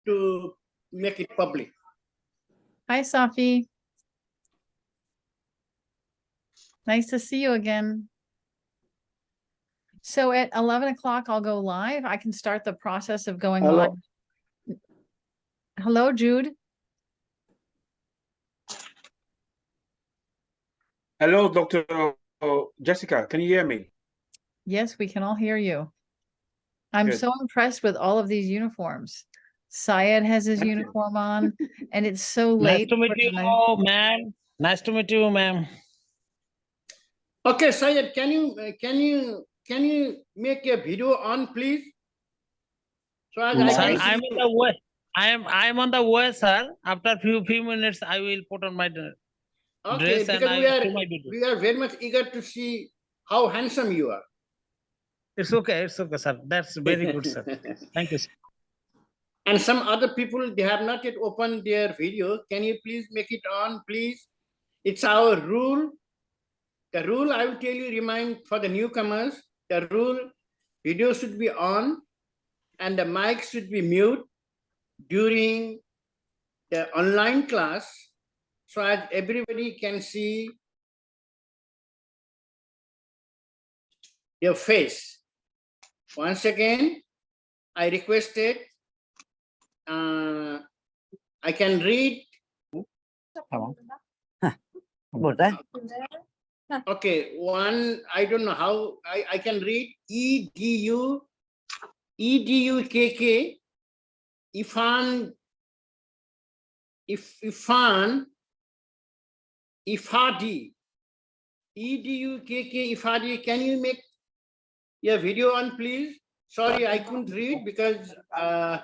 to make it public. Hi, Safi. Nice to see you again. So at 11 o'clock, I'll go live. I can start the process of going live. Hello, Jude. Hello, Dr. Jessica. Can you hear me? Yes, we can all hear you. I'm Good. so impressed with all of these uniforms. Syed has his Thank you. uniform on, and it's so Nice late. to meet for you, tonight. ma'am. Nice to meet you, ma'am. Okay, Syed, can you make a video on, please? So as I Sir, can I'm see on the way. I'm on the way, sir. After few minutes, I will put on my okay, dress and because I we will are do my video. we are very much eager to see how handsome you are. It's okay, sir. That's very good, sir. Thank you, sir. And some other people, they have not yet opened their video. Can you please make it on, please? It's our rule. The rule, I will tell you, remind for the newcomers, the rule, video should be on and the mic should be mute during the online class so as everybody can see your face. Once again, I requested, I can read. Okay, one, I don't know how, I can read EDUKK, Ifan, Ifadi, EDUKK, Ifadi. Can you make your video on, please? Sorry, I couldn't read because I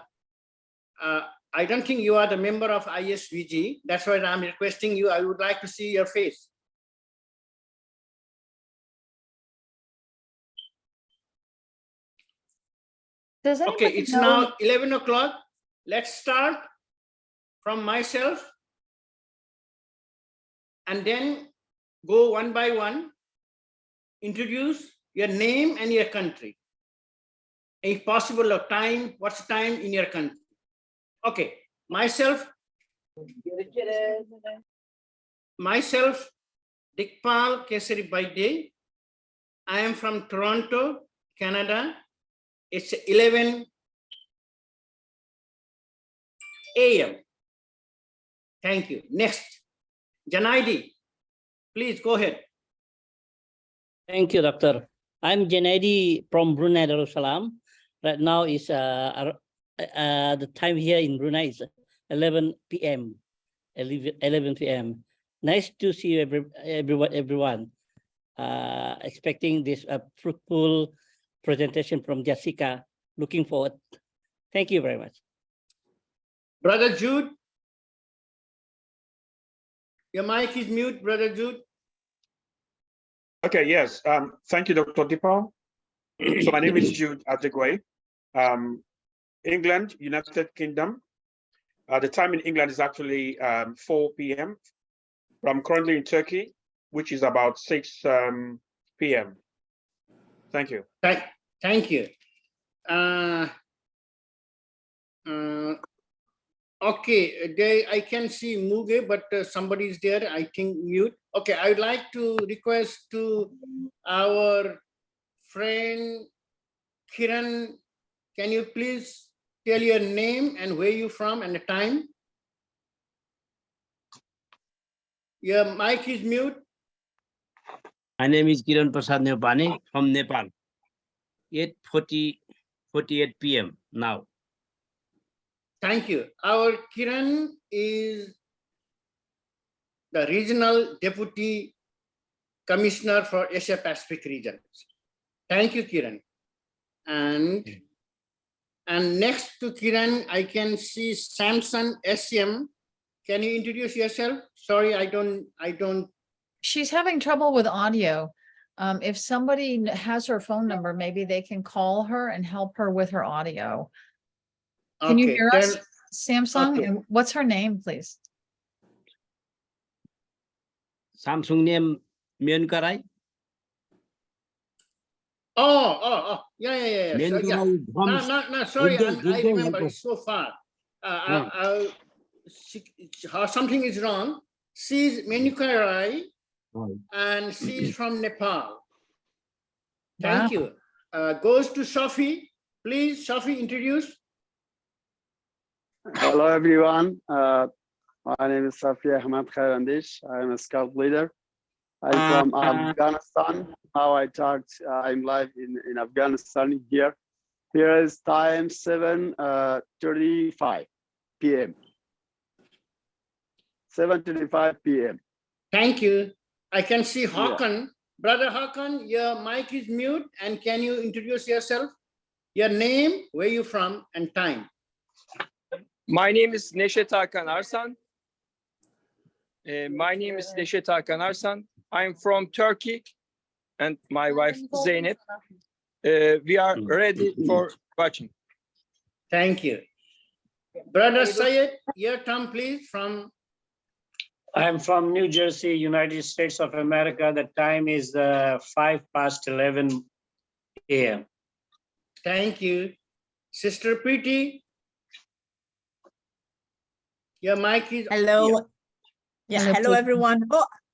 don't think you are the member of ISVG. That's why I'm requesting you. I would like to see your face. Does Okay, anybody it's know? now 11 o'clock. Let's start from myself and then go one by one. Introduce your name and your country. If possible, of time, what's the time in your country? Okay, myself, Dikpal Kesari Baide. I am from Toronto, Canada. It's 11 a.m. Thank you. Next, Janaidi, please go ahead. Thank you, Doctor. I'm Junaidi from Brunei Darussalam. Right now is the time here in Brunei is 11 p.m. 11 p.m. Nice to see you, everyone. Expecting this fruitful presentation from Jessica. Looking forward. Thank you very much. Brother Jude, your mic is mute, Brother Jude. Okay, yes. Thank you, Dr. Dipal. So my name is Jude Adegwe. England, United Kingdom. The time in England is actually 4 p.m. I'm currently in Turkey, which is about 6 p.m. Thank you. Thank you. Okay, I can see Muge, but somebody is there, I think mute. Okay, I would like to request to our friend Kiran, can you please tell your name and where you from and the time? Your mic is mute. My name is Kiran Prasad Nepani from Nepal. 8:48 p.m. now. Thank you. Our Kiran is the Regional Deputy Commissioner for Asia Pacific region. Thank you, Kiran. And next to Kiran, I can see Samson SM. Can you introduce yourself? Sorry, I don't. She's having trouble with audio. If somebody has her phone number, maybe they can call her and help her with her audio. Can you hear us, Samsung? Okay. And what's her name, please? Samsung name Myankarai. Yeah. Myankarai No, sorry, I remember, it's so far. Something is wrong. She is Menukai and she is from Nepal. Thank you. Goes to Sophie. Please, Sophie, introduce. Hello, everyone. My name is Safiya Ahmad Khairandish. I am a scout leader. I'm from Afghanistan. Now I'm live in Afghanistan here. Here is time 7:35 p.m. 7:35 p.m. Thank you. I can see Hakan. Yeah. Brother Hakan, your mic is mute. And can you introduce yourself? Your name, where you from, and time. My name is Neşet Hakan Arsan. I'm from Turkey, and my wife Zeynep. We are ready for watching. Thank you. Brother Syed, your turn, please. I'm from New Jersey, United States of America. The time is 11:05 a.m. Thank you. Sister Preeti, your mic is. Hello. Hello, everyone.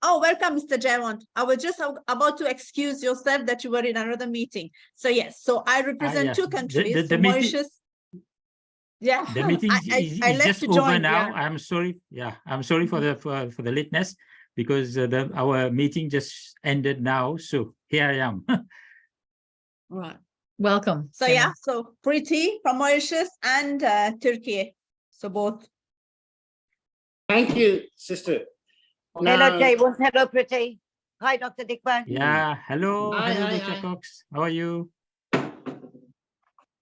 Oh, welcome, Mr. Jayant. I was just about to excuse yourself that you were in another meeting. So yes, so I represent two countries. The Mauritius. Yeah, the meeting is just over now. Yeah. I'm sorry. Yeah, I'm sorry for the lateness because our meeting just ended now. So here I am. Right. Welcome. So yeah, so Preeti from Mauritius and Turkey. So both. Thank you, sister. Hello, Jayant. Hello, Preeti. Hi, Dr. Dickman. Yeah. Hello. Hi, Hello, hi, Dr. hi. Cox. How are you?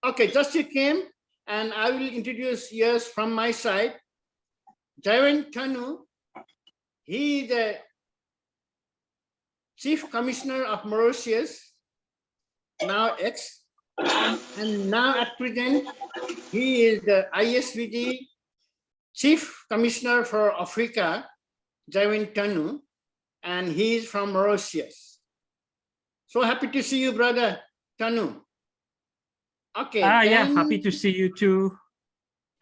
Okay, just you came, and I will introduce yours from my side. Jayant Tanu, he is the Chief Commissioner of Mauritius, now ex, and now at present, he is the ISVG Chief Commissioner for Africa, Jayant Tanu, and he is from Mauritius. So happy to see you, brother Tanu. Okay. Yeah, happy to see you too.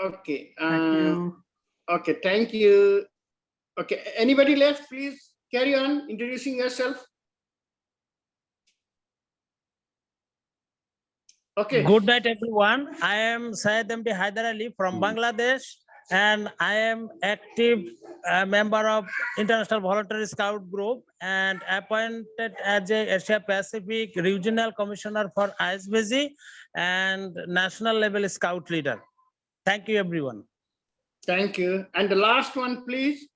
Okay. Thank you. Okay, thank you. Okay, anybody left? Please carry on introducing yourself. Okay. Good night, everyone. I am Syed MD Haider Ali from Bangladesh, and I am active member of International Voluntary Scout Group and appointed as a Asia Pacific Regional Commissioner for ISVG and National Level Scout Leader. Thank you, everyone. Thank you. And the last one, please.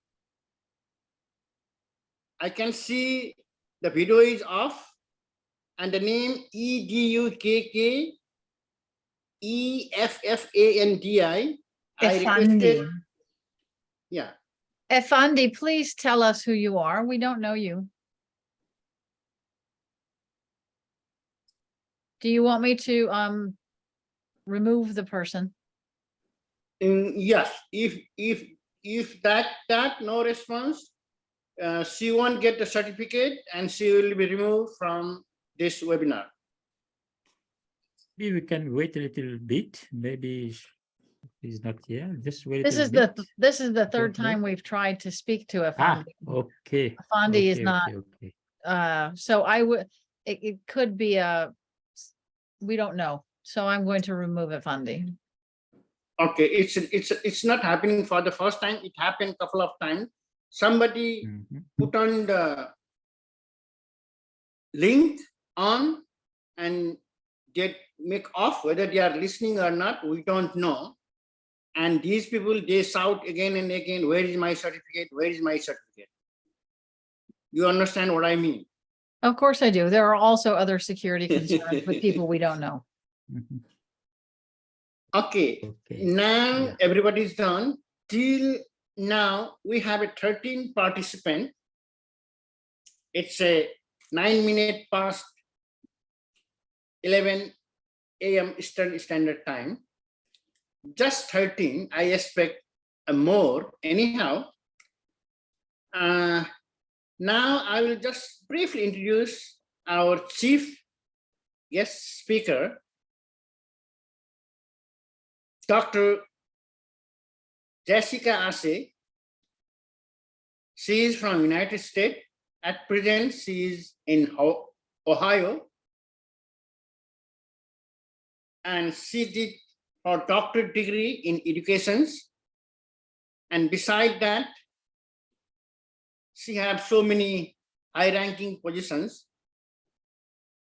I can see the video is off, and the name EDUKK EFFANDI. Effandi. Yeah. Effandi, please tell us who you are. We don't know you. Do you want me to remove the person? Yes. If that no response, she won't get the certificate and she will be removed from this webinar. Maybe we can wait a little bit. Maybe he's not here. Just wait. This is the third time we've tried to speak to Effandi. Okay. Effandi is not. Okay. So I would. It could be we don't know. So I'm going to remove Effandi. Okay, it's not happening for the first time. It happened a couple of times. Somebody put on the link on and they make off. Whether they are listening or not, we don't know. And these people, they shout again and again, where is my certificate? Where is my certificate? You understand what I mean? Of course I do. There are also other security concerns with people we don't know. Okay. Now everybody's done. Till now, we have a 13 participant. It's a 9 minutes past 11 a.m. Eastern Standard Time. Just 13, I expect more anyhow. Now I will just briefly introduce our chief guest speaker, Dr. Jessica Ashe. She is from United States. At present, she is in Ohio. And she did her doctorate degree in education. And beside that, she has so many high-ranking positions.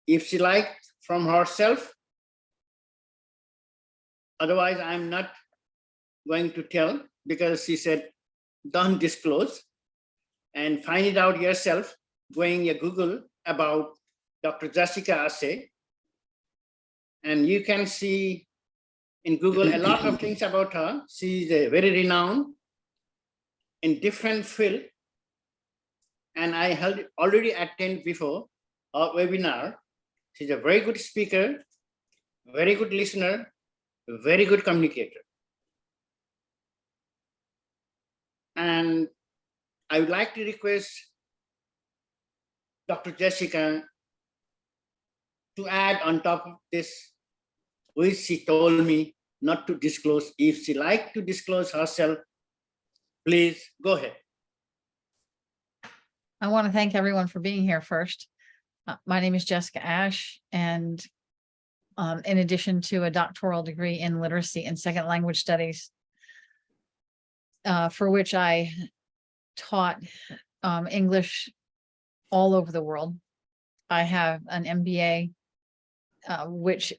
If she liked from herself, otherwise I'm not going to tell, because she said, don't disclose, and find it out yourself, going to Google about Dr. Jessica Ashe. And you can see in Google a lot of things about her. She's very renowned in different fields. And I already attended before a webinar. She's a very good speaker, very good listener, very good communicator. And I would like to request Dr. Jessica to add on top of this, which she told me not to disclose. If she liked to disclose herself, please go ahead. I want to thank everyone for being here first. My name is Jessica Ashe, and in addition to a doctoral degree in literacy and second language studies, for which I taught English all over the world, I have an MBA, which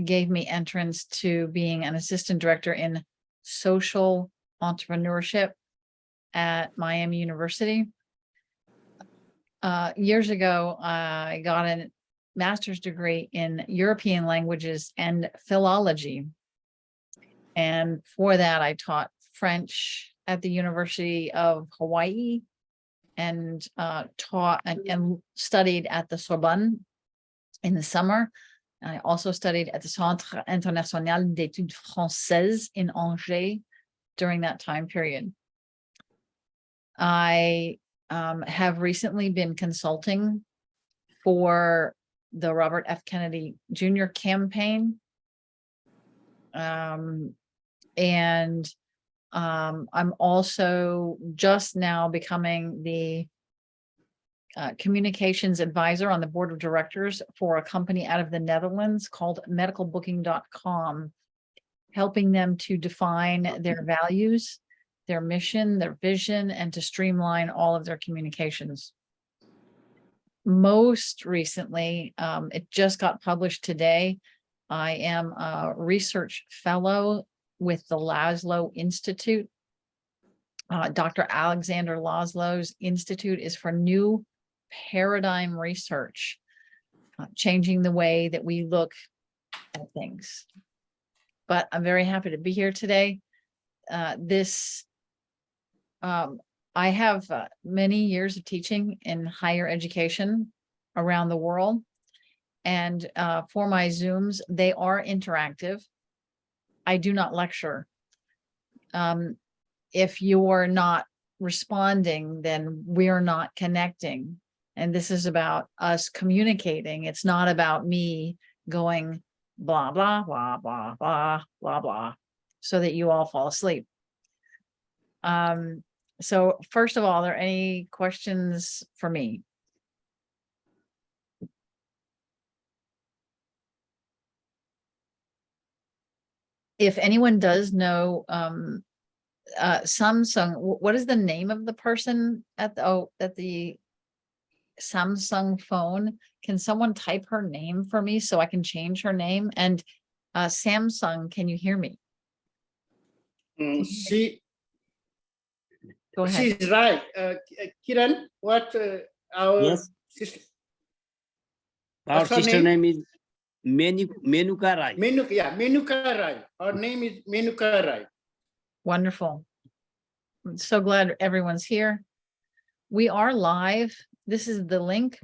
gave me entrance to being an assistant director in social entrepreneurship at Miami University. Years ago, I got a master's degree in European languages and philology. And for that, I taught French at the University of Hawaii and taught and studied at the Sorbonne in the summer. I also studied at the Centre International d'Études Françaises in Angers during that time period. I have recently been consulting for the Robert F. Kennedy Jr. campaign. I'm also just now becoming the communications advisor on the board of directors for a company out of the Netherlands called medicalbooking.com, helping them to define their values, their mission, their vision, and to streamline all of their communications. Most recently, it just got published today. I am a research fellow with the Laszlo Institute. Dr. Alexander Laszlo's Institute is for new paradigm research, changing the way that we look at things. But I'm very happy to be here today. I have many years of teaching in higher education around the world. And for my Zooms, they are interactive. I do not lecture. If you're not responding, then we're not connecting. And this is about us communicating. It's not about me going blah, blah, blah, blah, blah, blah, blah, so that you all fall asleep. So first of all, are there any questions for me? If anyone does know Samsung, what is the name of the person at the Samsung phone? Can someone type her name for me so I can change her name? And Samsung, can you hear me? Go ahead. She's right. Kiran, what our sister? Our sister name is Menuka Rai. Menuka Rai. Her name is Menuka Rai. Wonderful. I'm so glad everyone's here. We are live. This is the link.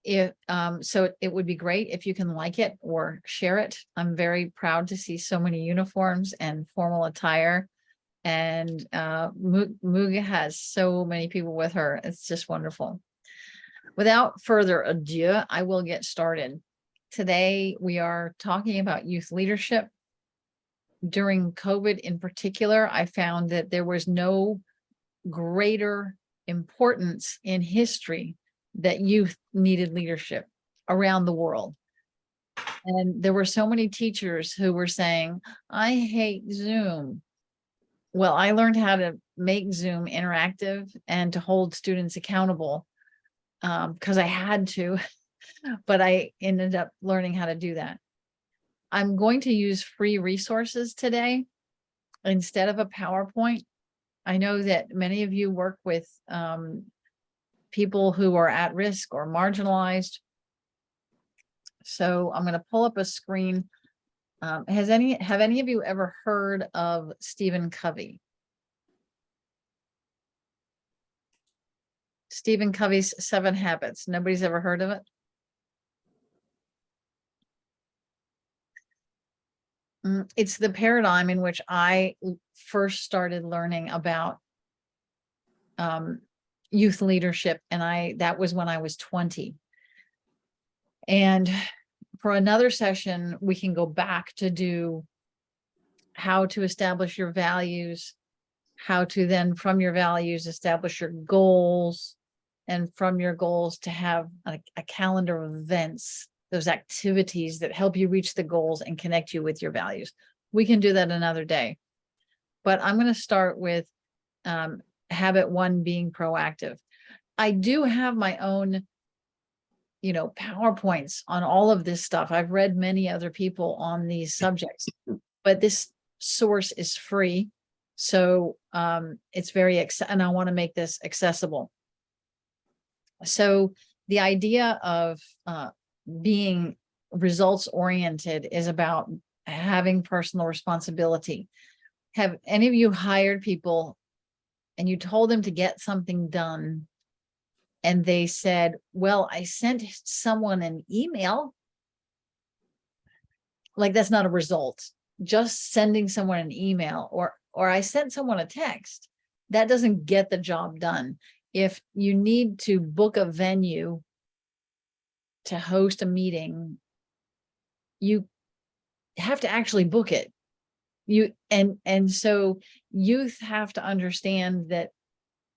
So it would be great if you can like it or share it. I'm very proud to see so many uniforms and formal attire. And Muga has so many people with her. It's just wonderful. Without further ado, I will get started. Today, we are talking about youth leadership. during COVID in particular, I found that there was no greater importance in history that youth needed leadership around the world. And there were so many teachers who were saying, I hate Zoom. Well, I learned how to make Zoom interactive and to hold students accountable because I had to, but I ended up learning how to do that. I'm going to use free resources today instead of a PowerPoint. I know that many of you work with people who are at risk or marginalized. So I'm going to pull up a screen. Have any of you ever heard of Stephen Covey? Stephen Covey's 7 Habits. Nobody's ever heard of it? It's the paradigm in which I first started learning about youth leadership, and that was when I was 20. And for another session, we can go back to do how to establish your values, how to then from your values establish your goals, and from your goals to have a calendar of events, those activities that help you reach the goals and connect you with your values. We can do that another day. But I'm going to start with habit 1 being proactive. I do have my own, PowerPoints on all of this stuff. I've read many other people on these subjects, but this source is free. So it's and I want to make this accessible. So the idea of being results oriented is about having personal responsibility. Have any of you hired people and you told them to get something done and they said, well, I sent someone an email? Like, that's not a result. Just sending someone an email or I sent someone a text, that doesn't get the job done. If you need to book a venue to host a meeting, you have to actually book it. So youth have to understand that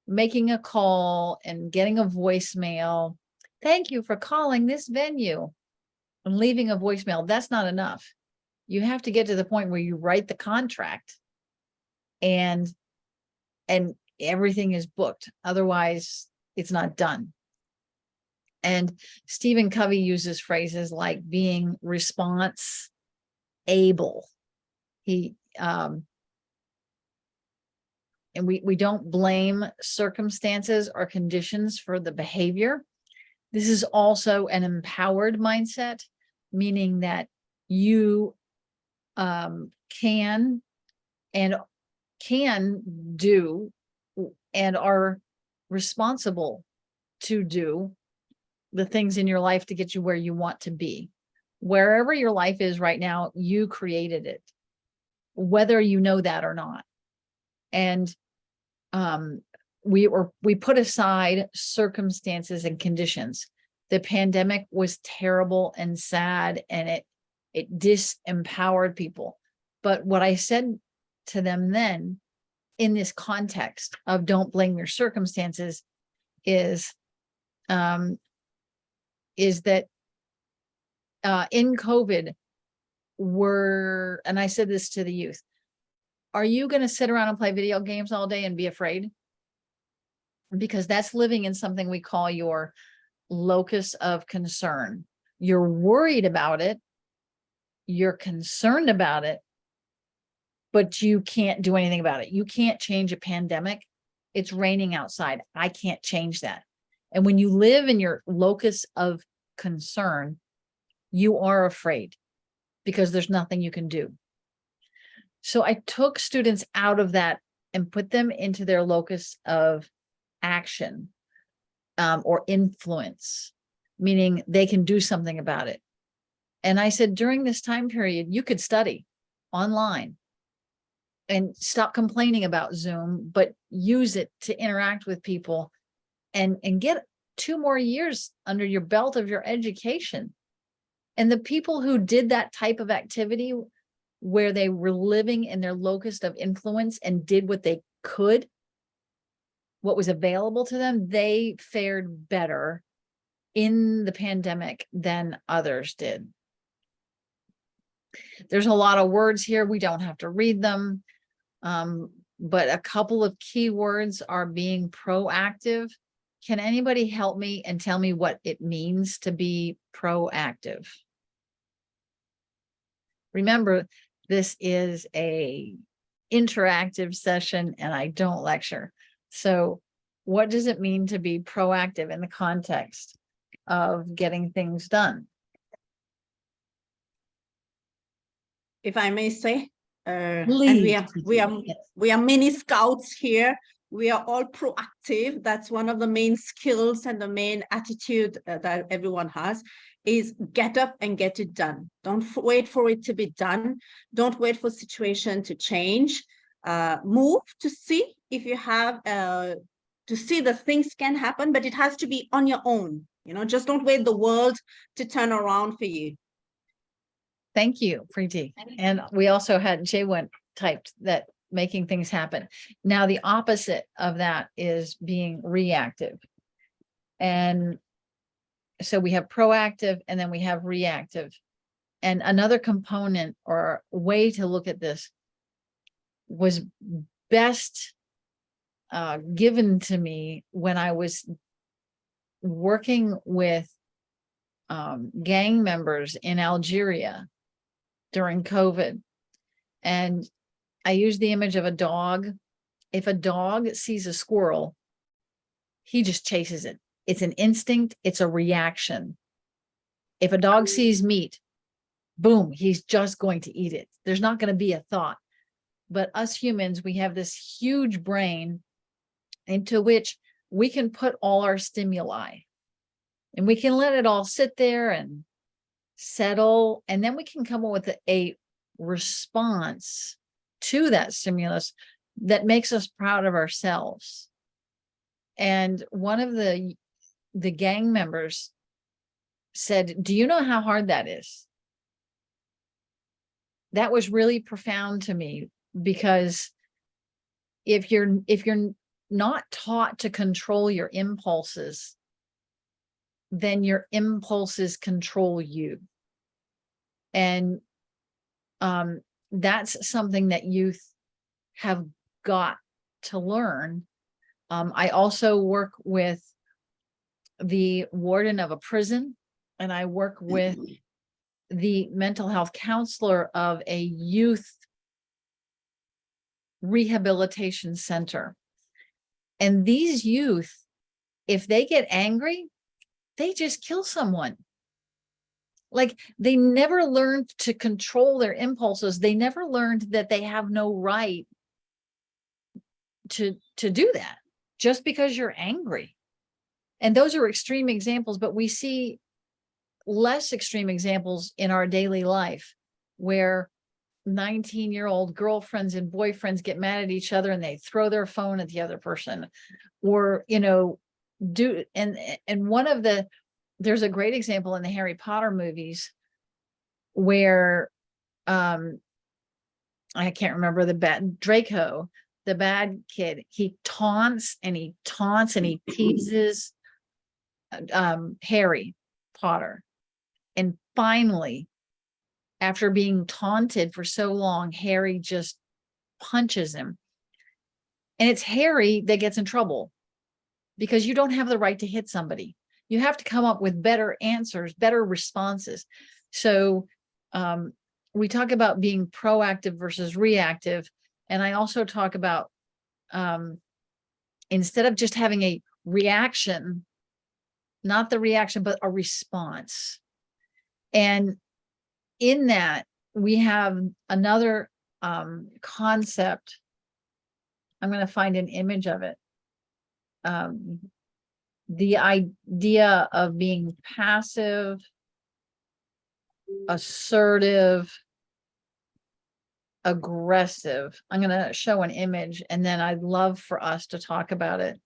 making a call and getting a voicemail, thank you for calling this venue, and leaving a voicemail, that's not enough. You have to get to the point where you write the contract and everything is booked. Otherwise, it's not done. And Stephen Covey uses phrases like being response able. And we don't blame circumstances or conditions for the behavior. This is also an empowered mindset, meaning that you can do and are responsible to do the things in your life to get you where you want to be. Wherever your life is right now, you created it, whether you know that or not. And we put aside circumstances and conditions. The pandemic was terrible and sad, and it disempowered people. But what I said to them then, in this context of don't blame your circumstances, is that in COVID, and I said this to the youth, are you going to sit around and play video games all day and be afraid? Because that's living in something we call your locus of concern. You're worried about it. You're concerned about it, but you can't do anything about it. You can't change a pandemic. It's raining outside. I can't change that. And when you live in your locus of concern, you are afraid because there's nothing you can do. So I took students out of that and put them into their locus of action or influence, meaning they can do something about it. And I said, during this time period, you could study online and stop complaining about Zoom, but use it to interact with people and get 2 more years under your belt of your education. And the people who did that type of activity where they were living in their locus of influence and did what they could, what was available to them, they fared better in the pandemic than others did. There's a lot of words here. We don't have to read them. But a couple of key words are being proactive. Can anybody help me and tell me what it means to be proactive? Remember, this is a interactive session and I don't lecture. So what does it mean to be proactive in the context of getting things done? If I may say, and Please. we are mini scouts here. We are all proactive. That's one of the main skills and the main attitude that everyone has, is get up and get it done. Don't wait for it to be done. Don't wait for situation to change. Move to see if you have, to see that things can happen, but it has to be on your own. You know, just don't wait the world to turn around for you. Thank you, Preeti. And we also had Jay1 typed that making things happen. Now, the opposite of that is being reactive. And so we have proactive and then we have reactive. And another component or way to look at this was best given to me when I was working with gang members in Algeria during COVID. And I use the image of a dog. If a dog sees a squirrel, he just chases it. It's an instinct. It's a reaction. If a dog sees meat, boom, he's just going to eat it. There's not going to be a thought. But us humans, we have this huge brain into which we can put all our stimuli and we can let it all sit there and settle. And then we can come up with a response to that stimulus that makes us proud of ourselves. And one of the gang members said, "Do you know how hard that is?" That was really profound to me, because if you're not taught to control your impulses, then your impulses control you. And that's something that youth have got to learn. I also work with the warden of a prison, and I work with the mental health counselor of a youth rehabilitation center. And these youth, if they get angry, they just kill someone. Like, they never learned to control their impulses. They never learned that they have no right to do that just because you're angry. And those are extreme examples, but we see less extreme examples in our daily life where 19-year-old girlfriends and boyfriends get mad at each other and they throw their phone at the other person, or, you know, and one of there's a great example in the Harry Potter movies where I can't remember Draco, the bad kid, he taunts and he teases Harry Potter. And finally, after being taunted for so long, Harry just punches him. And it's Harry that gets in trouble, because you don't have the right to hit somebody. You have to come up with better answers, better responses. So we talk about being proactive versus reactive. And I also talk about instead of just having a reaction, not the reaction, but a response. And in that, we have another concept. I'm going to find an image of it. The idea of being passive, assertive, aggressive. I'm going to show an image, and then I'd love for us to talk about it.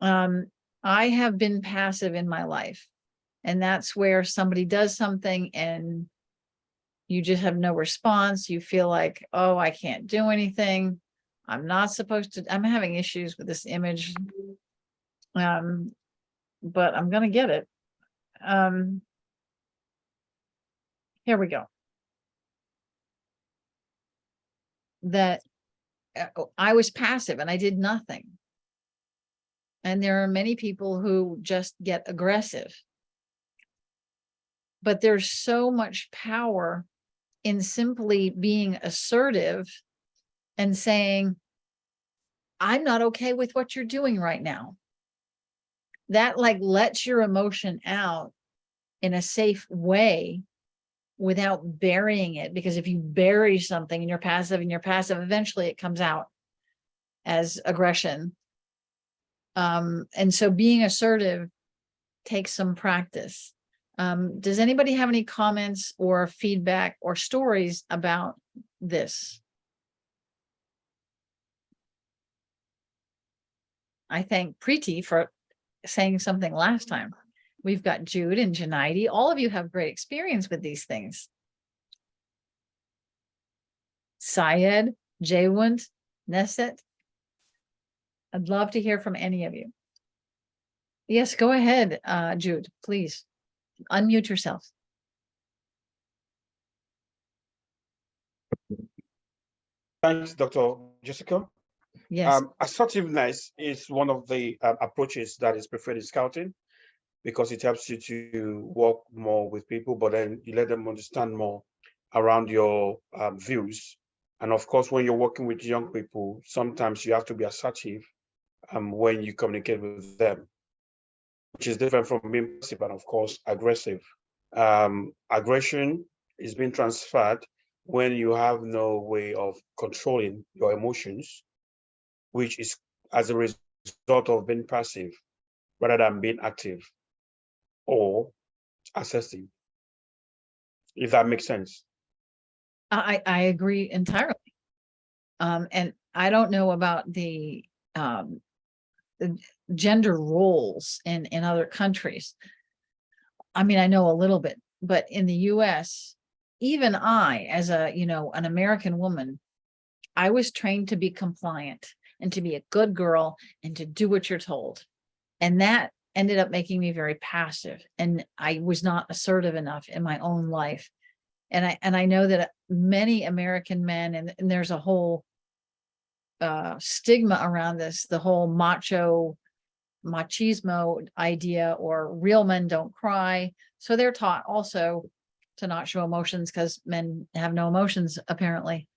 I have been passive in my life, and that's where somebody does something and you just have no response. You feel like, oh, I can't do anything. I'm not supposed to, I'm having issues with this image. But I'm gonna get it. Here we go. That I was passive and I did nothing. And there are many people who just get aggressive. But there's so much power in simply being assertive and saying, I'm not okay with what you're doing right now. That like lets your emotion out in a safe way without burying it. Because if you bury something and you're passive, eventually it comes out as aggression. And so being assertive takes some practice. Does anybody have any comments or feedback or stories about this? I thank Preeti for saying something last time. We've got Jude and Junaidi. All of you have great experience with these things. Syed, Jaywant, Neset. I'd love to hear from any of you. Yes, go ahead, Jude, please. Unmute yourself. Thanks, Dr. Jessica. Yes. Assertiveness is one of the approaches that is preferred in scouting because it helps you to work more with people, but then you let them understand more around your views. And of course, when you're working with young people, sometimes you have to be assertive when you communicate with them, which is different from being passive and of course aggressive. Aggression is being transferred when you have no way of controlling your emotions, which is as a result of being passive rather than being active or assertive, if that makes sense. I agree entirely. And I don't know about the gender roles in other countries. I mean, I know a little bit, but in the US, even I, as a, an American woman, I was trained to be compliant and to be a good girl and to do what you're told. And that ended up making me very passive. And I was not assertive enough in my own life. And I know that many American men, and there's a whole stigma around this, the whole machismo idea, or real men don't cry. So they're taught also to not show emotions because men have no emotions, apparently.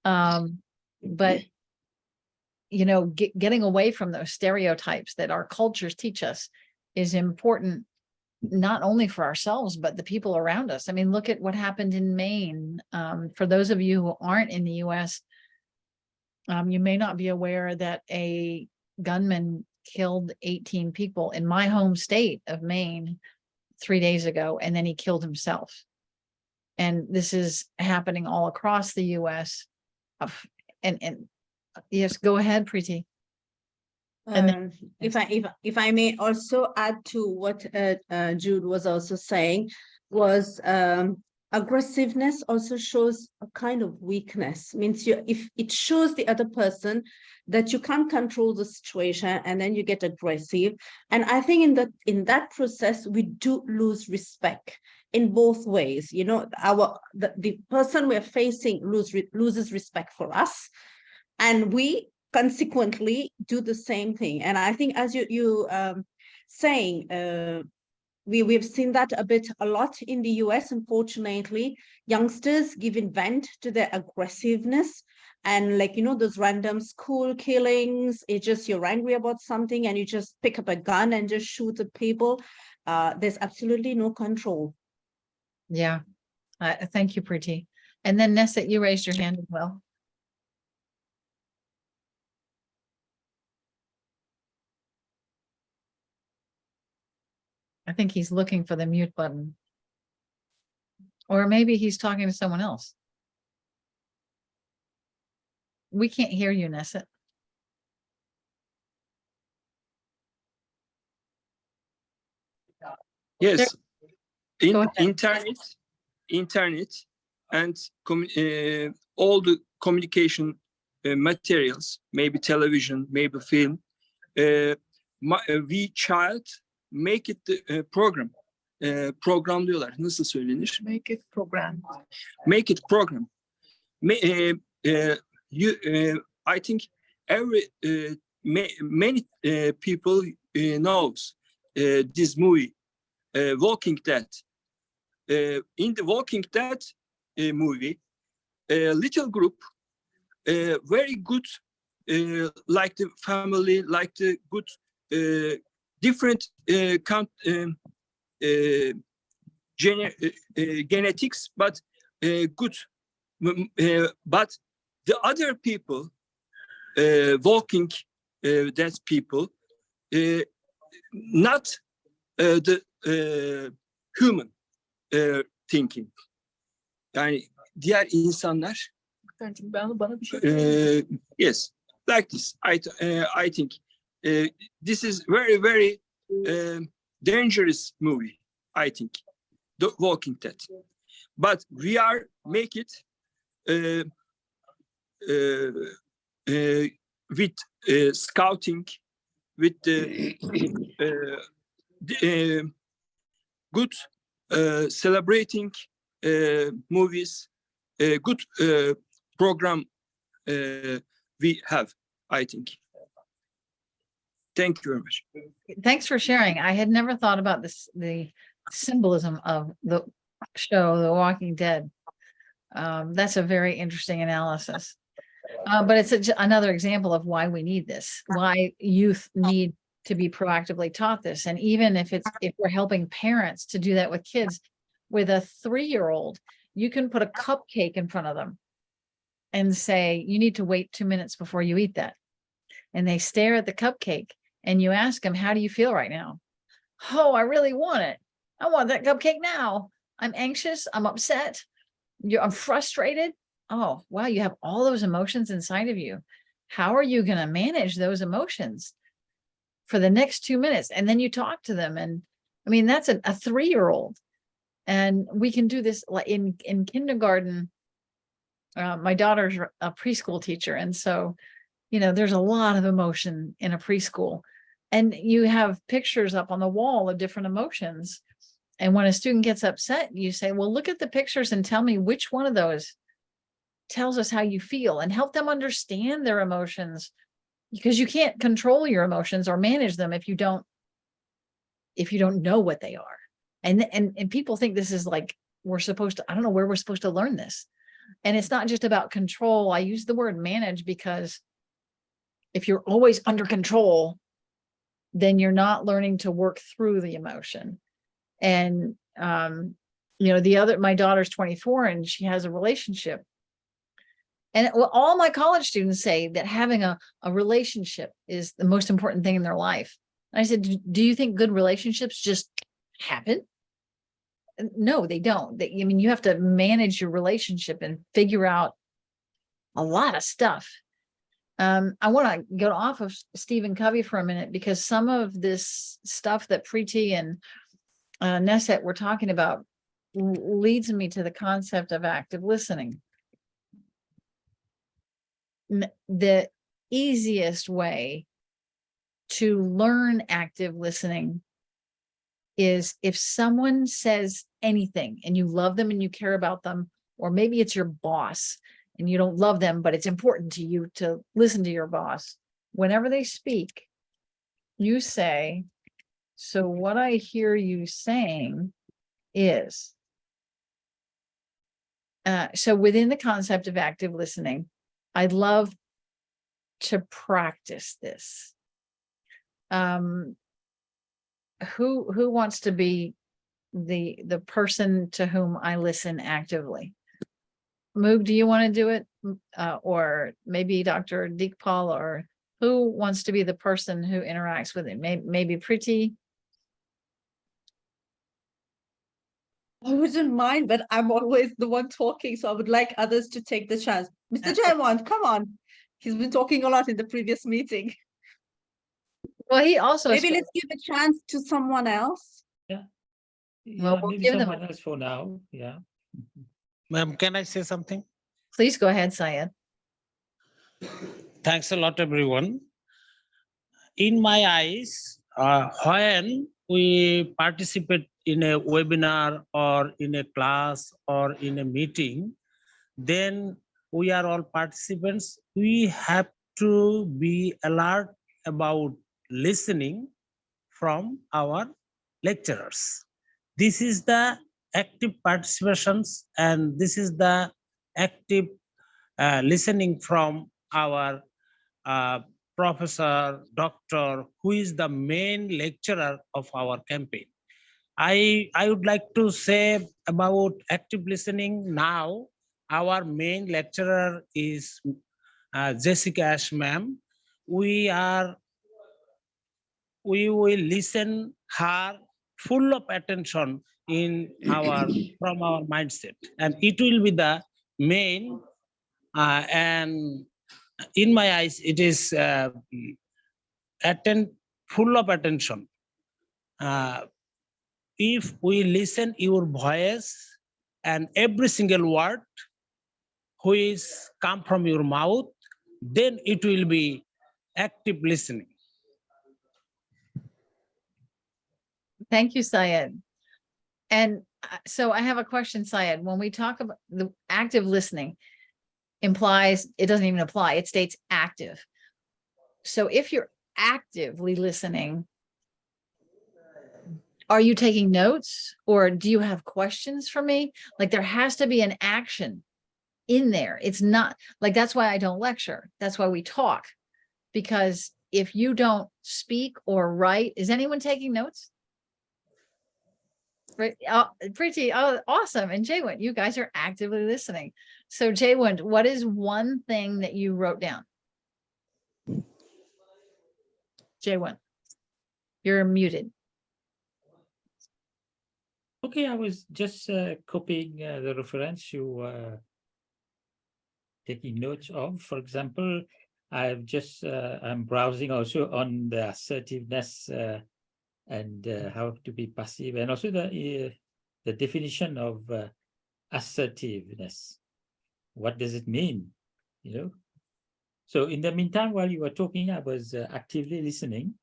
But getting away from those stereotypes that our cultures teach us is important, not only for ourselves, but the people around us. I mean, look at what happened in Maine. For those of you who aren't in the US, you may not be aware that a gunman killed 18 people in my home state of Maine 3 days ago, and then he killed himself. And this is happening all across the US. And yes, go ahead, Preeti. And if I may also add to what Jude was also saying, was aggressiveness also shows a kind of weakness. Means if it shows the other person that you can't control the situation, and then you get aggressive. And I think in that process we do lose respect in both ways. The person we're facing loses respect for us, and we consequently do the same thing. And I think, as you saying, we've seen that a lot in the US. Unfortunately, youngsters giving vent to their aggressiveness, and those random school killings. It's just, you're angry about something and you just pick up a gun and just shoot at people. There's absolutely no control. Yeah, thank you, Preeti. And then Neset, you raised your hand as well. I think he's looking for the mute button. Or maybe he's talking to someone else. We can't hear you, Neset. Yes, Go ahead. internet and all the communication materials, maybe television, maybe film. We child make it the program. Programlıyorlar. Nasıl söylenir? Make it program. Make it program. I think many people knows this movie, Walking Dead. In the Walking Dead movie, a little group, very good, like the family, like the good, different genetics, but good. But the other people, Walking Dead people, not the human thinking. Yani diğer insanlar, yes, like this. I think this is very dangerous movie. I think The Walking Dead, but we are make it with scouting, with the good celebrating movies, good program we have, I think. Thank you very much. Thanks for sharing. I had never thought about this, the symbolism of the show, The Walking Dead. That's a very interesting analysis. But it's another example of why we need this, why youth need to be proactively taught this. And even if we're helping parents to do that with kids, with a 3-year-old, you can put a cupcake in front of them and say, you need to wait 2 minutes before you eat that. And they stare at the cupcake and you ask them, how do you feel right now? Oh, I really want it. I want that cupcake now. I'm anxious. I'm upset. I'm frustrated. Oh, wow. You have all those emotions inside of you. How are you going to manage those emotions for the next 2 minutes? And then you talk to them. And I mean, that's a 3-year-old. And we can do this in kindergarten. My daughter's a preschool teacher. And so, you know, there's a lot of emotion in a preschool. And you have pictures up on the wall of different emotions. And when a student gets upset, you say, well, look at the pictures and tell me which one of those tells us how you feel, and help them understand their emotions, because you can't control your emotions or manage them if you don't know what they are. And people think this is like, we're supposed to, I don't know where we're supposed to learn this. And it's not just about control. I use the word manage because if you're always under control, then you're not learning to work through the emotion. And, you know, my daughter's 24 and she has a relationship. And all my college students say that having a relationship is the most important thing in their life. And I said, do you think good relationships just happen? No, they don't. I mean, you have to manage your relationship and figure out a lot of stuff. I want to go off of Stephen Covey for a minute, because some of this stuff that Preeti and Neset were talking about leads me to the concept of active listening. The easiest way to learn active listening is if someone says anything and you love them and you care about them, or maybe it's your boss and you don't love them, but it's important to you to listen to your boss. Whenever they speak, you say, so what I hear you saying is, so within the concept of active listening, I'd love to practice this. Who wants to be the person to whom I listen actively? Moog, do you want to do it? Or maybe Dr. Deekpal, or who wants to be the person who interacts with it? Maybe Preeti? I wouldn't mind, but I'm always the one talking, so I would like others to take the chance. Mr. Jaywant, come on. He's been talking a lot in the previous meeting. Well, he also maybe let's give a chance to someone else. Yeah. Well, we'll maybe give them- someone else for now. Yeah. Ma'am, can I say something? Please go ahead, Syed. Thanks a lot, everyone. In my eyes, when we participate in a webinar or in a class or in a meeting, then we are all participants. We have to be alert about listening from our lecturers. This is the active participations, and this is the active listening from our professor, doctor, who is the main lecturer of our campaign. I would like to say about active listening now. Our main lecturer is Jessica Ashe, ma'am. We will listen her full of attention in from our mindset, and it will be the main and in my eyes it is full of attention. If we listen your voice and every single word which come from your mouth, then it will be active listening. Thank you, Syed. And so I have a question, Syed. When we talk about the active listening implies, it doesn't even apply, it states active. So if you're actively listening, are you taking notes or do you have questions for me? Like there has to be an action in there. It's not like, that's why I don't lecture. That's why we talk. Because if you don't speak or write, is anyone taking notes? Pretty awesome. And Jaywant, you guys are actively listening. So Jaywant, what is one thing that you wrote down? Jaywant, you're muted. Okay, I was just copying the reference you were taking notes of. For example, I'm browsing also on the assertiveness and how to be passive, and also the definition of assertiveness. What does it mean? You know. So in the meantime, while you were talking, I was actively listening,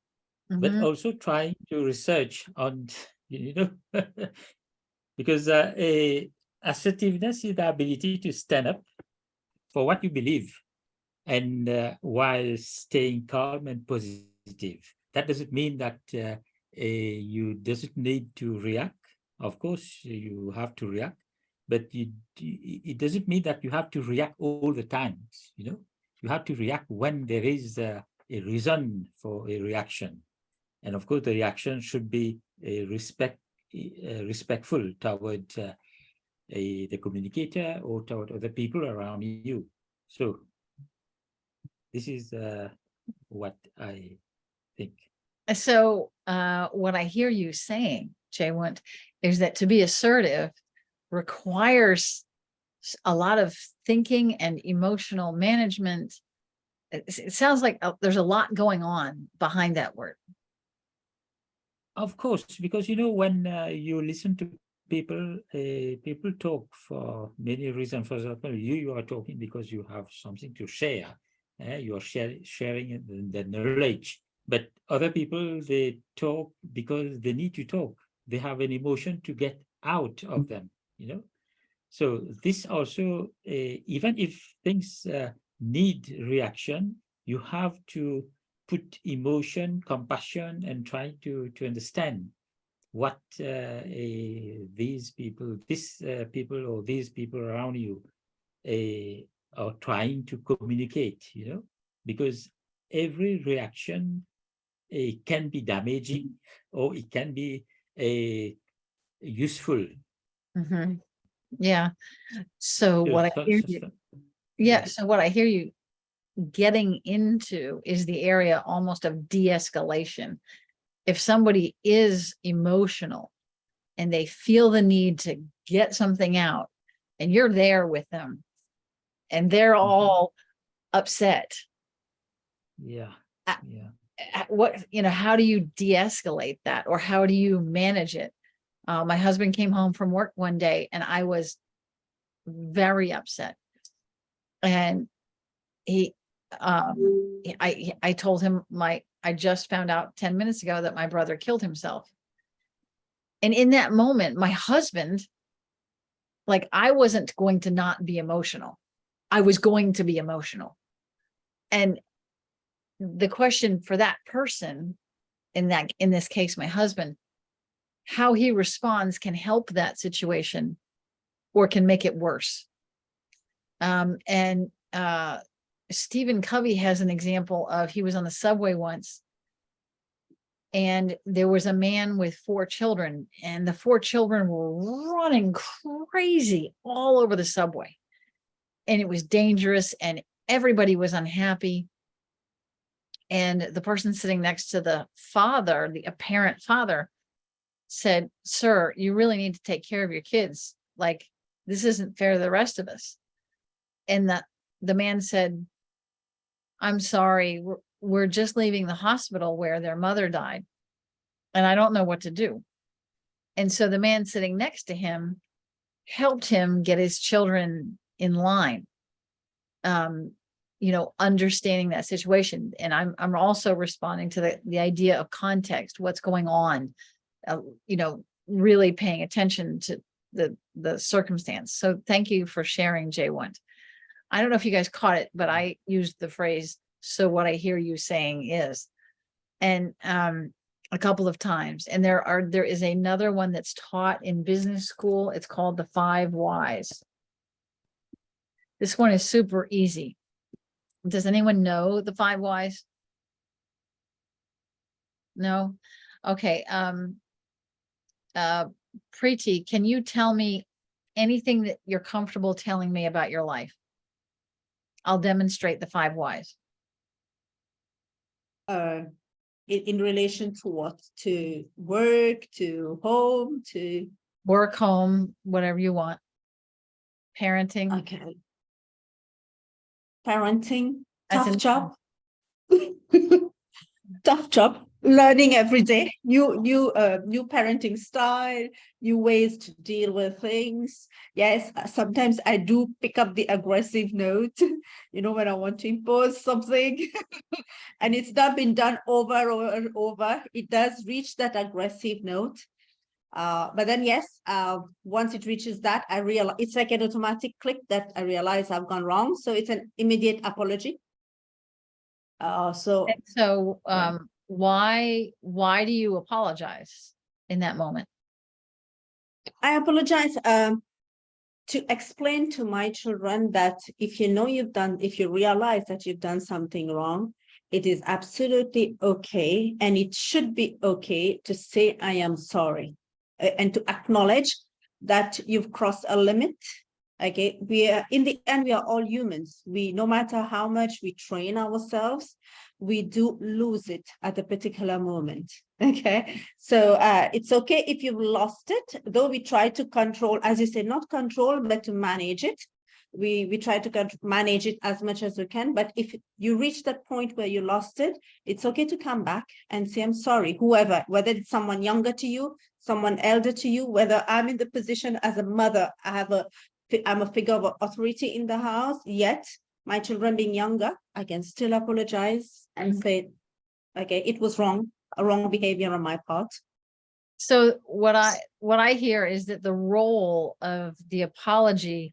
but also trying to research on, you know, because assertiveness is the ability to stand up for what you believe, and while staying calm and positive. That doesn't mean that you doesn't need to react. Of course, you have to react, but it doesn't mean that you have to react all the time. You know, you have to react when there is a reason for a reaction, and of course, the reaction should be respectful toward the communicator or toward other people around you. So this is what I think. So what I hear you saying, Jaywant, is that to be assertive requires a lot of thinking and emotional management. It sounds like there's a lot going on behind that word. Of course, because you know, when you listen to people, people talk for many reasons. For example, you are talking because you have something to share. You are sharing the knowledge. But other people, they talk because they need to talk. They have an emotion to get out of them, you know. So this also, even if things need reaction, you have to put emotion, compassion, and try to understand what these people or these people around you are trying to communicate, you know, because every reaction can be damaging or it can be useful. Yeah. So what I hear you, so what I hear you getting into is the area almost of de-escalation. If somebody is emotional and they feel the need to get something out and you're there with them and they're all upset. Yeah. What, you know, how do you de-escalate that, or how do you manage it? My husband came home from work one day and I was very upset. And I told him I just found out 10 minutes ago that my brother killed himself. And in that moment, my husband, like, I wasn't going to not be emotional. I was going to be emotional. And the question for that person, in this case, my husband, how he responds can help that situation or can make it worse. Stephen Covey has an example of, he was on the subway once, and there was a man with 4 children, and the 4 children were running crazy all over the subway. And it was dangerous and everybody was unhappy. And the person sitting next to the father, the apparent father, said, "Sir, you really need to take care of your kids. Like, this isn't fair to the rest of us." And the man said, "I'm sorry, we're just leaving the hospital where their mother died, and I don't know what to do." And so the man sitting next to him helped him get his children in line, understanding that situation. And I'm also responding to the idea of context, what's going on, really paying attention to the circumstance. So thank you for sharing, Jaywant. I don't know if you guys caught it, but I used the phrase, "So what I hear you saying is," and a couple of times. And there is another one that's taught in business school. It's called the 5 whys. This one is super easy. Does anyone know the 5 whys? No? Okay. Preeti, can you tell me anything that you're comfortable telling me about your life? I'll demonstrate the 5 whys. In relation to what? To work, to home, to work, home, whatever you want. Parenting. Okay. Parenting, That's tough job. Tough job. Learning every day, new parenting style, new ways to deal with things. Yes, sometimes I do pick up the aggressive note, when I want to impose something, and it's not been done over and over. It does reach that aggressive note. But then, yes, once it reaches that, I realize it's like an automatic click that I realize I've gone wrong. So it's an immediate apology. Why do you apologize in that moment? I apologize to explain to my children that if you realize that you've done something wrong, it is absolutely okay, and it should be okay to say, "I am sorry," and to acknowledge that you've crossed a limit. Okay, in the end, we are all humans. No matter how much we train ourselves, we do lose it at a particular moment. Okay, so it's okay if you've lost it, though we try to control, as you say, not control, but to manage it. We try to manage it as much as we can. But if you reach that point where you lost it, it's okay to come back and say, "I'm sorry," whoever, whether it's someone younger to you, someone elder to you, whether I'm in the position as a mother, I'm a figure of authority in the house, yet my children being younger, I can still apologize and say, "Okay, it was wrong, a wrong behavior on my part." So what I hear is that the role of the apology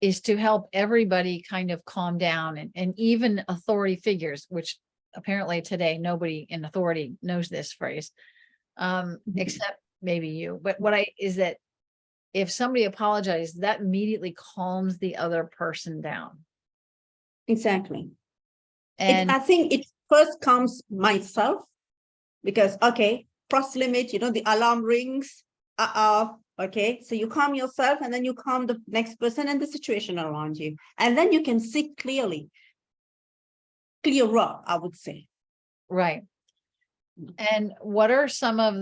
is to help everybody kind of calm down, and even authority figures, which apparently today nobody in authority knows this phrase, except maybe you. But is that if somebody apologizes, that immediately calms the other person down. Exactly. And I think it first calms myself, because, okay, cross limit, the alarm rings. Okay, so you calm yourself, and then you calm the next person and the situation around you. And then you can see clearer, I would say. Right. And what are some of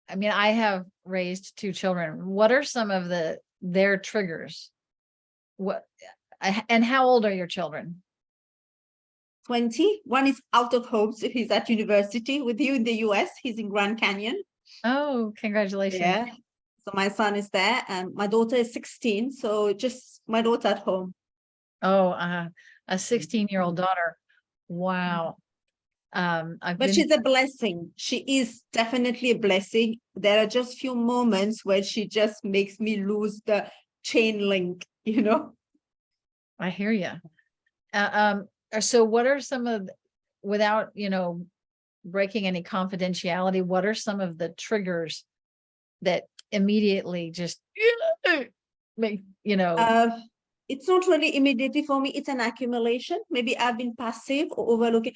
I have raised 2 children. What are some of their triggers? And how old are your children? 20. One is out of home, so he's at university with you in the US. He's in Grand Canyon. Oh, congratulations. Yeah. So my son is there and my daughter is 16. So just my daughter at home. Oh, a 16-year-old daughter. Wow. I've But been, she's a blessing. She is definitely a blessing. There are just few moments where she just makes me lose the chain link, you know? I hear you. So what are some of, without, breaking any confidentiality, what are some of the triggers that immediately just make, It's not really immediately for me. It's an accumulation. Maybe I've been passive or overlooking.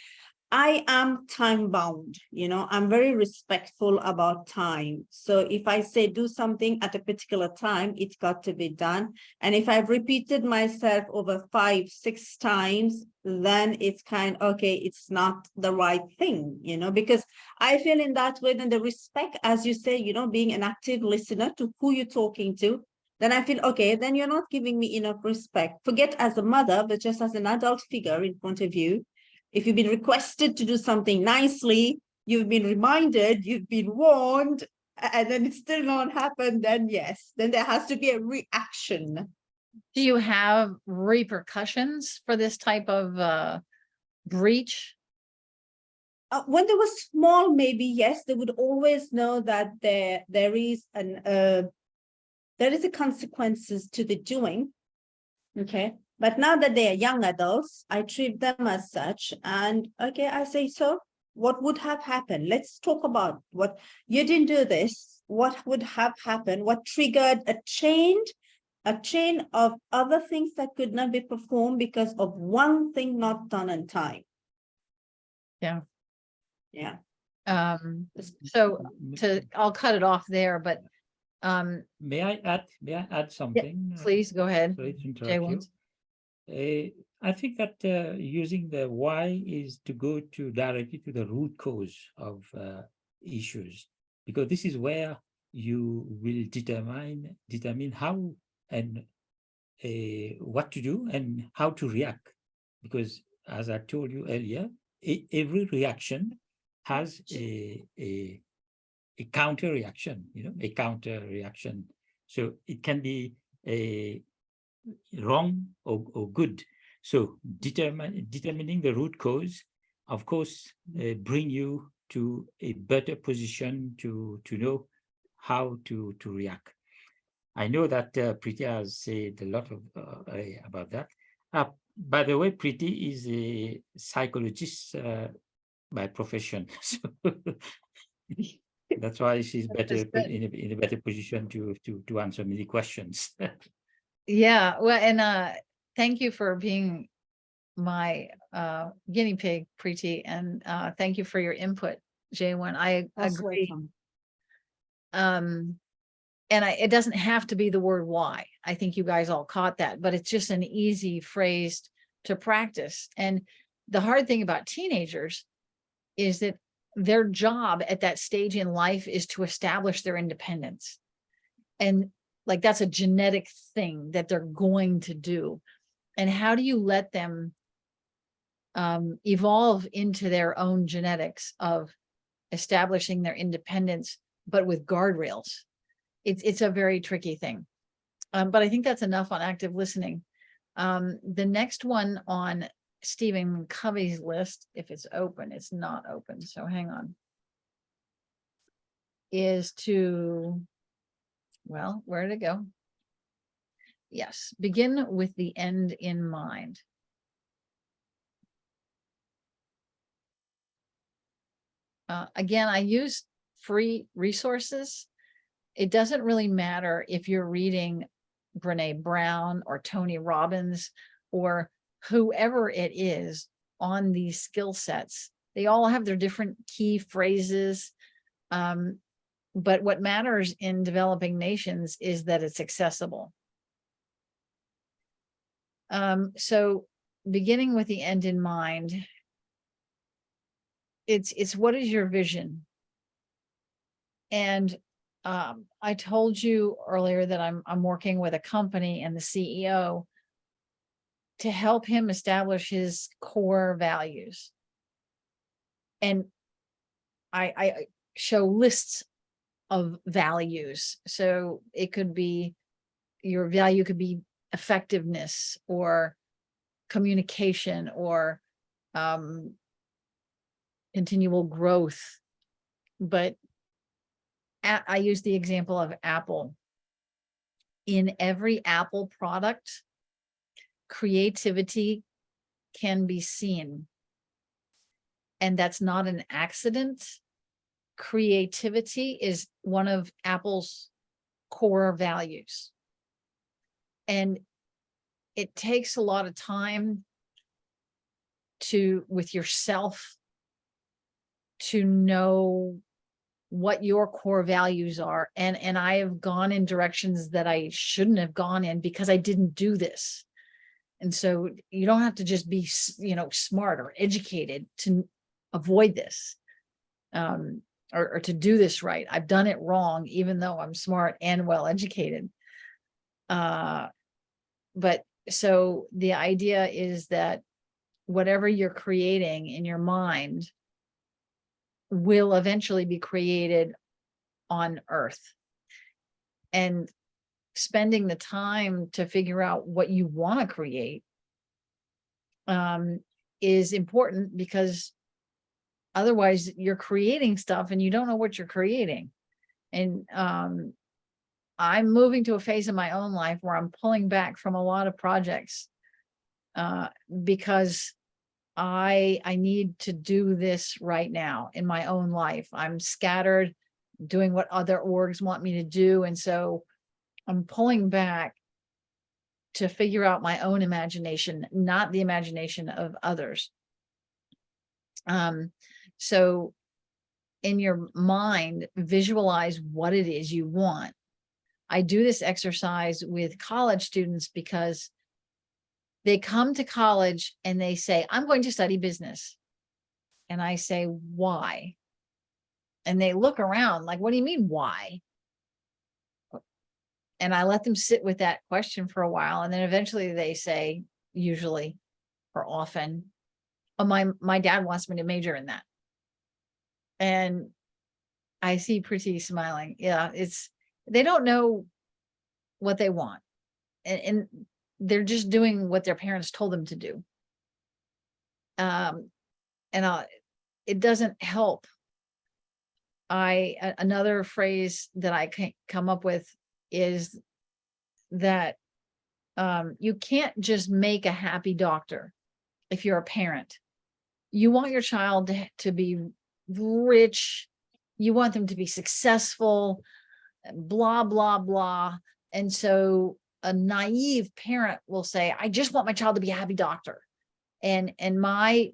I am time bound, I'm very respectful about time. So if I say do something at a particular time, it's got to be done. And if I've repeated myself over 5, 6 times, then it's okay, it's not the right thing, because I feel in that way, then the respect, as you say, being an active listener to who you're talking to, then I feel, okay, then you're not giving me enough respect. Forget as a mother, but just as an adult figure in front of you. If you've been requested to do something nicely, you've been reminded, you've been warned, and then it's still not happened, then yes, then there has to be a reaction. do you have repercussions for this type of breach? When they were small, maybe, yes, they would always know that there is a consequences to the doing. Okay. But now that they are young adults, I treat them as such. And okay, I say, so what would have happened? Let's talk about what you didn't do this. What would have happened? What triggered a chain of other things that could not be performed because of one thing not done in time. Yeah. Yeah. So I'll cut it off there, but May I add something? please go ahead. Sorry to Jay interrupt wants. you. I think that using the why is to go directly to the root cause of issues, because this is where you will determine how and what to do and how to react. Because as I told you earlier, every reaction has a counter reaction, a counter reaction. So it can be a wrong or good. So determining the root cause, of course, bring you to a better position to know how to react. I know that Preeti has said a lot of about that. By the way, Preeti is a psychologist by profession. So that's why she's better in a better position to answer many questions. Yeah, well, and thank you for being my guinea pig, Preeti, and thank you for your input, Jay-Wan. I agree. And it doesn't have to be the word why. I think you guys all caught that, but it's just an easy phrase to practice. And the hard thing about teenagers is that their job at that stage in life is to establish their independence. And like, that's a genetic thing that they're going to do. And how do you let them evolve into their own genetics of establishing their independence, but with guardrails? It's a very tricky thing. But I think that's enough on active listening. The next one on Stephen Covey's list, if it's open, it's not open, so hang on, is to, well, where did it go? Yes, begin with the end in mind. Again, I use free resources. It doesn't really matter if you're reading Brene Brown or Tony Robbins or whoever it is on these skill sets. They all have their different key phrases. But what matters in developing nations is that it's accessible. So beginning with the end in mind, it's what is your vision? And I told you earlier that I'm working with a company and the CEO to help him establish his core values. And I show lists of values. So it could be, your value could be effectiveness or communication or continual growth. But I use the example of Apple. In every Apple product, creativity can be seen. And that's not an accident. Creativity is one of Apple's core values. And it takes a lot of time with yourself to know what your core values are. And I have gone in directions that I shouldn't have gone in because I didn't do this. And so you don't have to just be, smart or educated to avoid this, or to do this right. I've done it wrong, even though I'm smart and well educated. But so the idea is that whatever you're creating in your mind will eventually be created on Earth. And spending the time to figure out what you want to create is important, because otherwise you're creating stuff and you don't know what you're creating. And I'm moving to a phase in my own life where I'm pulling back from a lot of projects because I need to do this right now in my own life. I'm scattered doing what other orgs want me to do. And so I'm pulling back to figure out my own imagination, not the imagination of others. So in your mind, visualize what it is you want. I do this exercise with college students because they come to college and they say, I'm going to study business. And I say, why? And they look around like, what do you mean, why? And I let them sit with that question for a while. And then eventually they say, usually or often, oh, my dad wants me to major in that. And I see Pretty smiling. Yeah, they don't know what they want. And they're just doing what their parents told them to do. It doesn't help. Another phrase that I can come up with is that you can't just make a happy doctor if you're a parent. You want your child to be rich. You want them to be successful, blah, blah, blah. And so a naive parent will say, I just want my child to be a happy doctor. And my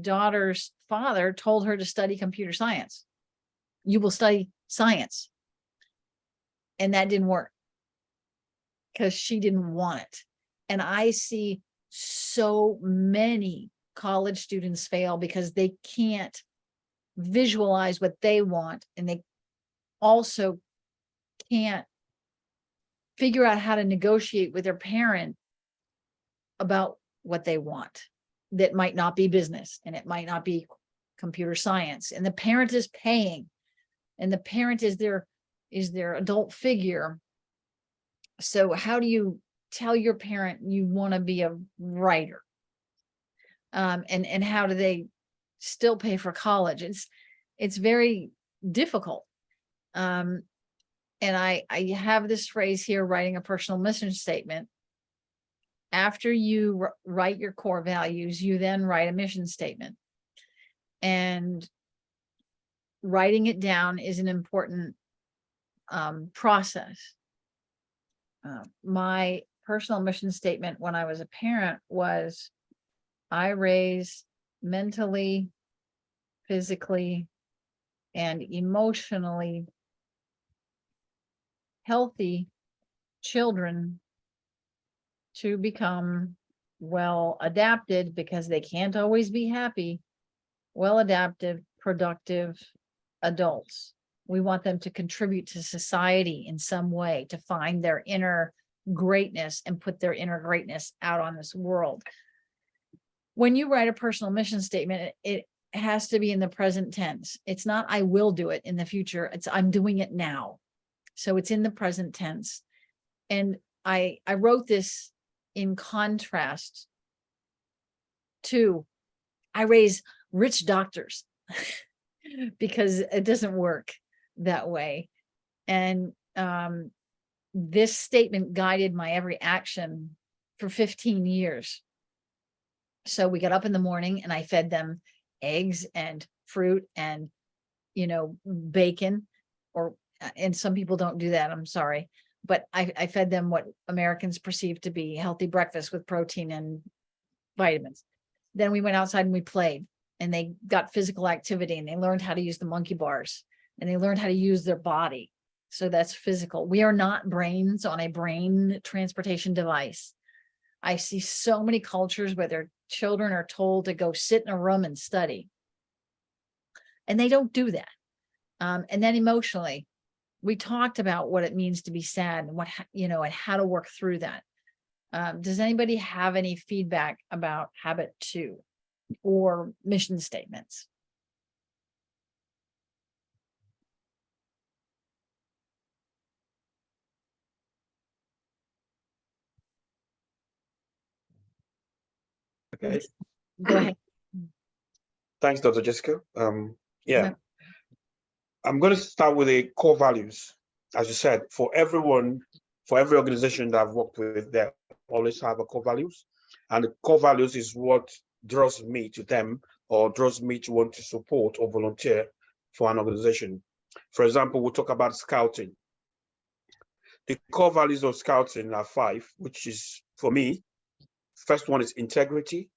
daughter's father told her to study computer science. You will study science. And that didn't work because she didn't want it. And I see so many college students fail because they can't visualize what they want. And they also can't figure out how to negotiate with their parent about what they want. That might not be business, and it might not be computer science. And the parent is paying, and the parent is their adult figure. So how do you tell your parent you want to be a writer? And how do they still pay for college? It's very difficult. And I have this phrase here, writing a personal mission statement. After you write your core values, you then write a mission statement. And writing it down is an important process. My personal mission statement when I was a parent was, I raise mentally, physically, and emotionally healthy children to become well adapted, because they can't always be happy, well adapted, productive adults. We want them to contribute to society in some way, to find their inner greatness and put their inner greatness out on this world. When you write a personal mission statement, it has to be in the present tense. It's not I will do it in the future. It's I'm doing it now. So it's in the present tense. And I wrote this in contrast to I raise rich doctors because it doesn't work that way. And this statement guided my every action for 15 years. So we got up in the morning and I fed them eggs and fruit and, you know, bacon, and some people don't do that, I'm sorry. But I fed them what Americans perceive to be healthy breakfast with protein and vitamins. Then we went outside and we played, and they got physical activity, and they learned how to use the monkey bars, and they learned how to use their body. So that's physical. We are not brains on a brain transportation device. I see so many cultures where their children are told to go sit in a room and study, and they don't do that. And then emotionally, we talked about what it means to be sad and what, you know, and how to work through that. Does anybody have any feedback about habit 2 or mission statements? Okay. Go ahead. Thanks, Dr. Jessica. Yeah, No. I'm going to start with the core values. As you said, for everyone, for every organization that I've worked with, they always have a core values. And the core values is what draws me to them or draws me to want to support or volunteer for an organization. For example, we'll talk about scouting. The core values of scouting are 5, which is, for me, first one is integrity.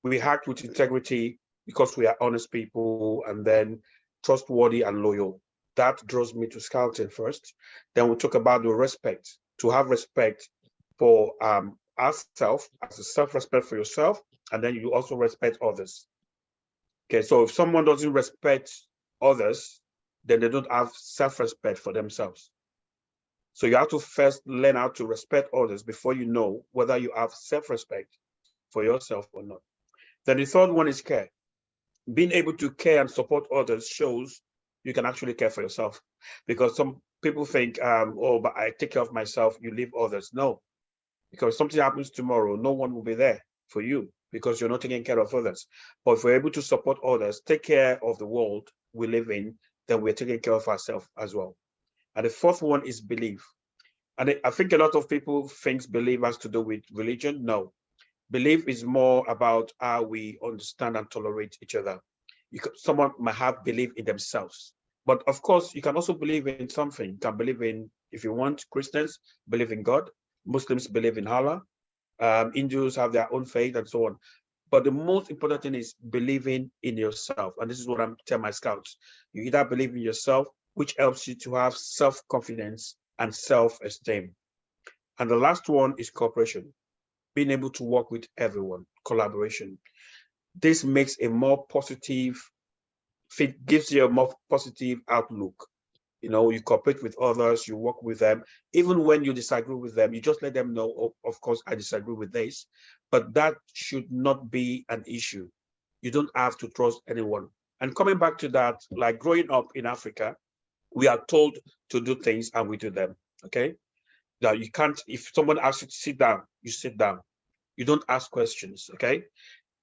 We act with integrity because we are honest people, and then trustworthy and loyal. That draws me to scouting first. Then we'll talk about the respect, to have respect for ourselves, as a self-respect for yourself, and then you also respect others. Okay, so if someone doesn't respect others, then they don't have self-respect for themselves. So you have to first learn how to respect others before you know whether you have self-respect for yourself or not. Then the third one is care. Being able to care and support others shows you can actually care for yourself. Because some people think, oh, but I take care of myself, you leave others. No, because if something happens tomorrow, no one will be there for you because you're not taking care of others. But if we're able to support others, take care of the world we live in, then we're taking care of ourselves as well. And the fourth one is belief. And I think a lot of people think belief has to do with religion. No. Belief is more about how we understand and tolerate each other. Someone might have belief in themselves, but of course, you can also believe in something. You can believe in, if you want, Christians believe in God, Muslims believe in Allah, Hindus have their own faith, and so on. But the most important thing is believing in yourself. And this is what I'm telling my scouts. You either believe in yourself, which helps you to have self-confidence and self-esteem. And the last one is cooperation. Being able to work with everyone, collaboration. This makes a more positive, gives you a more positive outlook. You know, you cooperate with others, you work with them. Even when you disagree with them, you just let them know, oh, of course, I disagree with this, but that should not be an issue. You don't have to trust anyone. And coming back to that, like growing up in Africa, we are told to do things and we do them, okay? Now you can't, if someone asks you to sit down, you sit down. You don't ask questions, okay?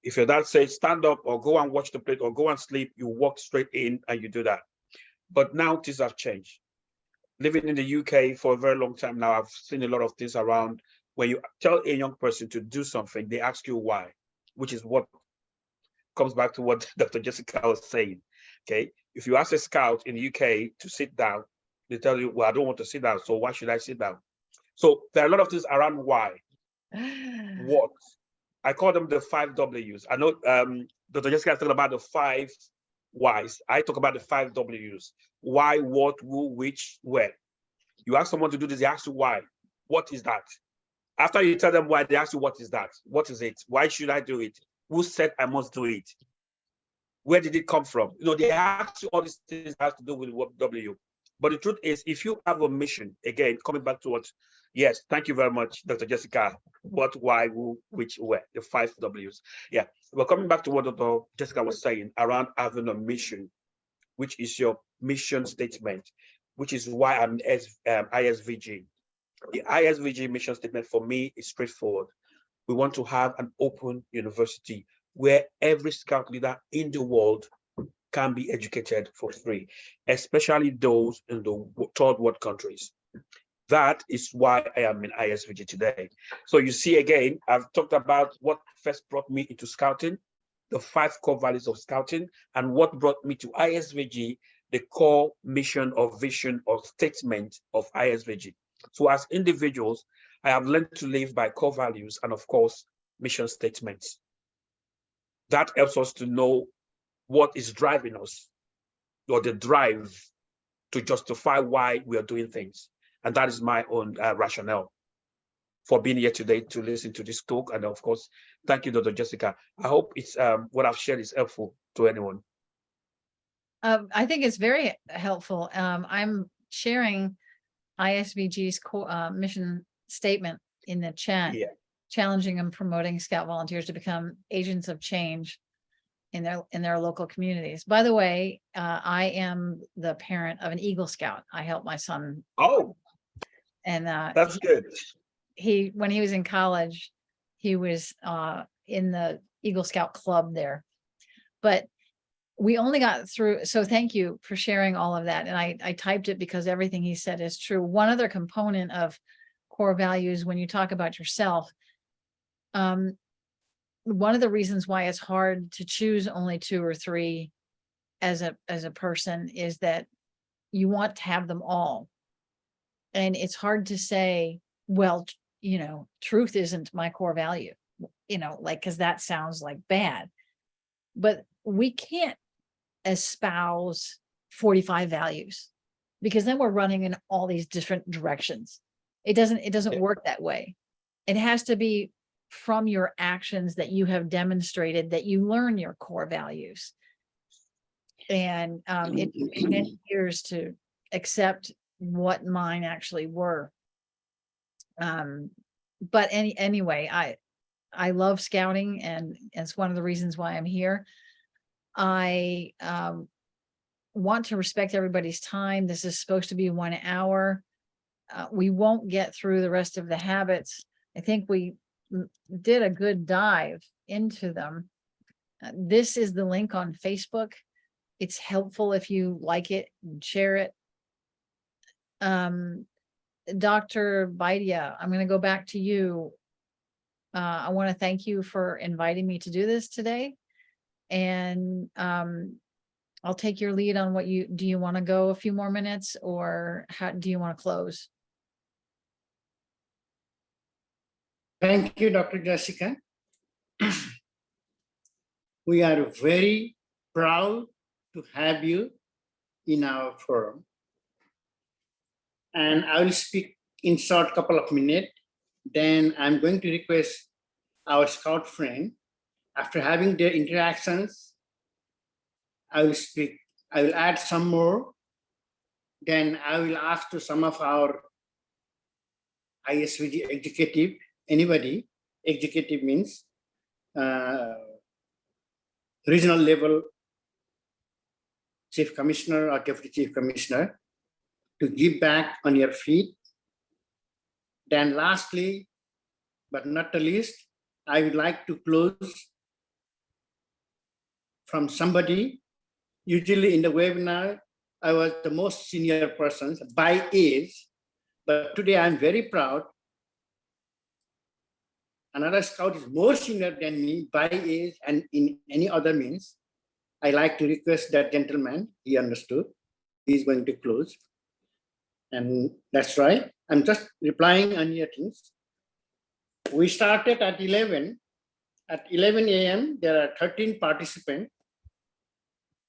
If your dad says stand up or go and watch the plate or go and sleep, you walk straight in and you do that. But now things have changed. Living in the UK for a very long time now, I've seen a lot of things around. When you tell a young person to do something, they ask you why, which is what comes back to what Dr. Jessica was saying, okay? If you ask a scout in the UK to sit down, they tell you, well, I don't want to sit down, so why should I sit down? So there are a lot of things around why. What? I call them the 5 W's. I know Dr. Jessica is talking about the 5 whys. I talk about the 5 W's. Why, what, who, which, where. You ask someone to do this, they ask you why. What is that? After you tell them why, they ask you, what is that? What is it? Why should I do it? Who said I must do it? Where did it come from? You know, they ask you all these things that has to do with what W. But the truth is, if you have a mission, again, coming back to what Yes, thank you very much, Dr. Jessica. What, why, who, which, where, the 5 W's. Yeah, we're coming back to what Dr. Jessica was saying around having a mission, which is your mission statement, which is why I'm ISVG. The ISVG mission statement for me is straightforward. We want to have an open university where every Scout leader in the world can be educated for free, especially those in the third world countries. That is why I am in ISVG today. So you see, again, I've talked about what first brought me into Scouting, the 5 core values of Scouting, and what brought me to ISVG, the core mission or vision or statement of ISVG. So as individuals, I have learned to live by core values and, of course, mission statements. That helps us to know what is driving us, or the drive to justify why we are doing things. And that is my own rationale for being here today to listen to this talk. And of course, thank you, Dr. Jessica. I hope it's what I've shared is helpful to anyone. I think it's very helpful. I'm sharing ISVG's mission statement in the chat, challenging and promoting Scout volunteers to become agents of change in their local communities. By the way, I am the parent of an Eagle Scout. I helped my son. Oh, and that's good. When he was in college, he was in the Eagle Scout club there. But we only got through. So thank you for sharing all of that. And I typed it because everything he said is true. One other component of core values, when you talk about yourself, one of the reasons why it's hard to choose only 2 or 3 as a person is that you want to have them all. And it's hard to say, well, truth isn't my core value, because that sounds like bad. But we can't espouse 45 values, because then we're running in all these different directions. It doesn't work that way. It has to be from your actions that you have demonstrated that you learn your core values. And it took me many years to accept what mine actually were. But anyway, I love Scouting, and it's one of the reasons why I'm here. I want to respect everybody's time. This is supposed to be 1 hour. We won't get through the rest of the habits. I think we did a good dive into them. This is the link on Facebook. It's helpful if you like it and share it. Dr. Baidia, I'm going to go back to you. I want to thank you for inviting me to do this today. And I'll take your lead on what do you want to go a few more minutes, or how do you want to close? Thank you, Dr. Jessica. We are very proud to have you in our forum. And I will speak in short couple of minutes. Then I'm going to request our Scout friend, after having their interactions, I will speak. I will add some more. Then I will ask to some of our ISVG executive, anybody, executive means regional level chief commissioner or deputy chief commissioner, to give back on your feet. Then lastly, but not the least, I would like to close from somebody. Usually in the webinar, I was the most senior person by age, but today I'm very proud. Another Scout is more senior than me by age and in any other means. I like to request that gentleman, he understood, he's going to close. And that's right, I'm just replying on your things. We started at 11. At 11 a.m., there are 13 participants.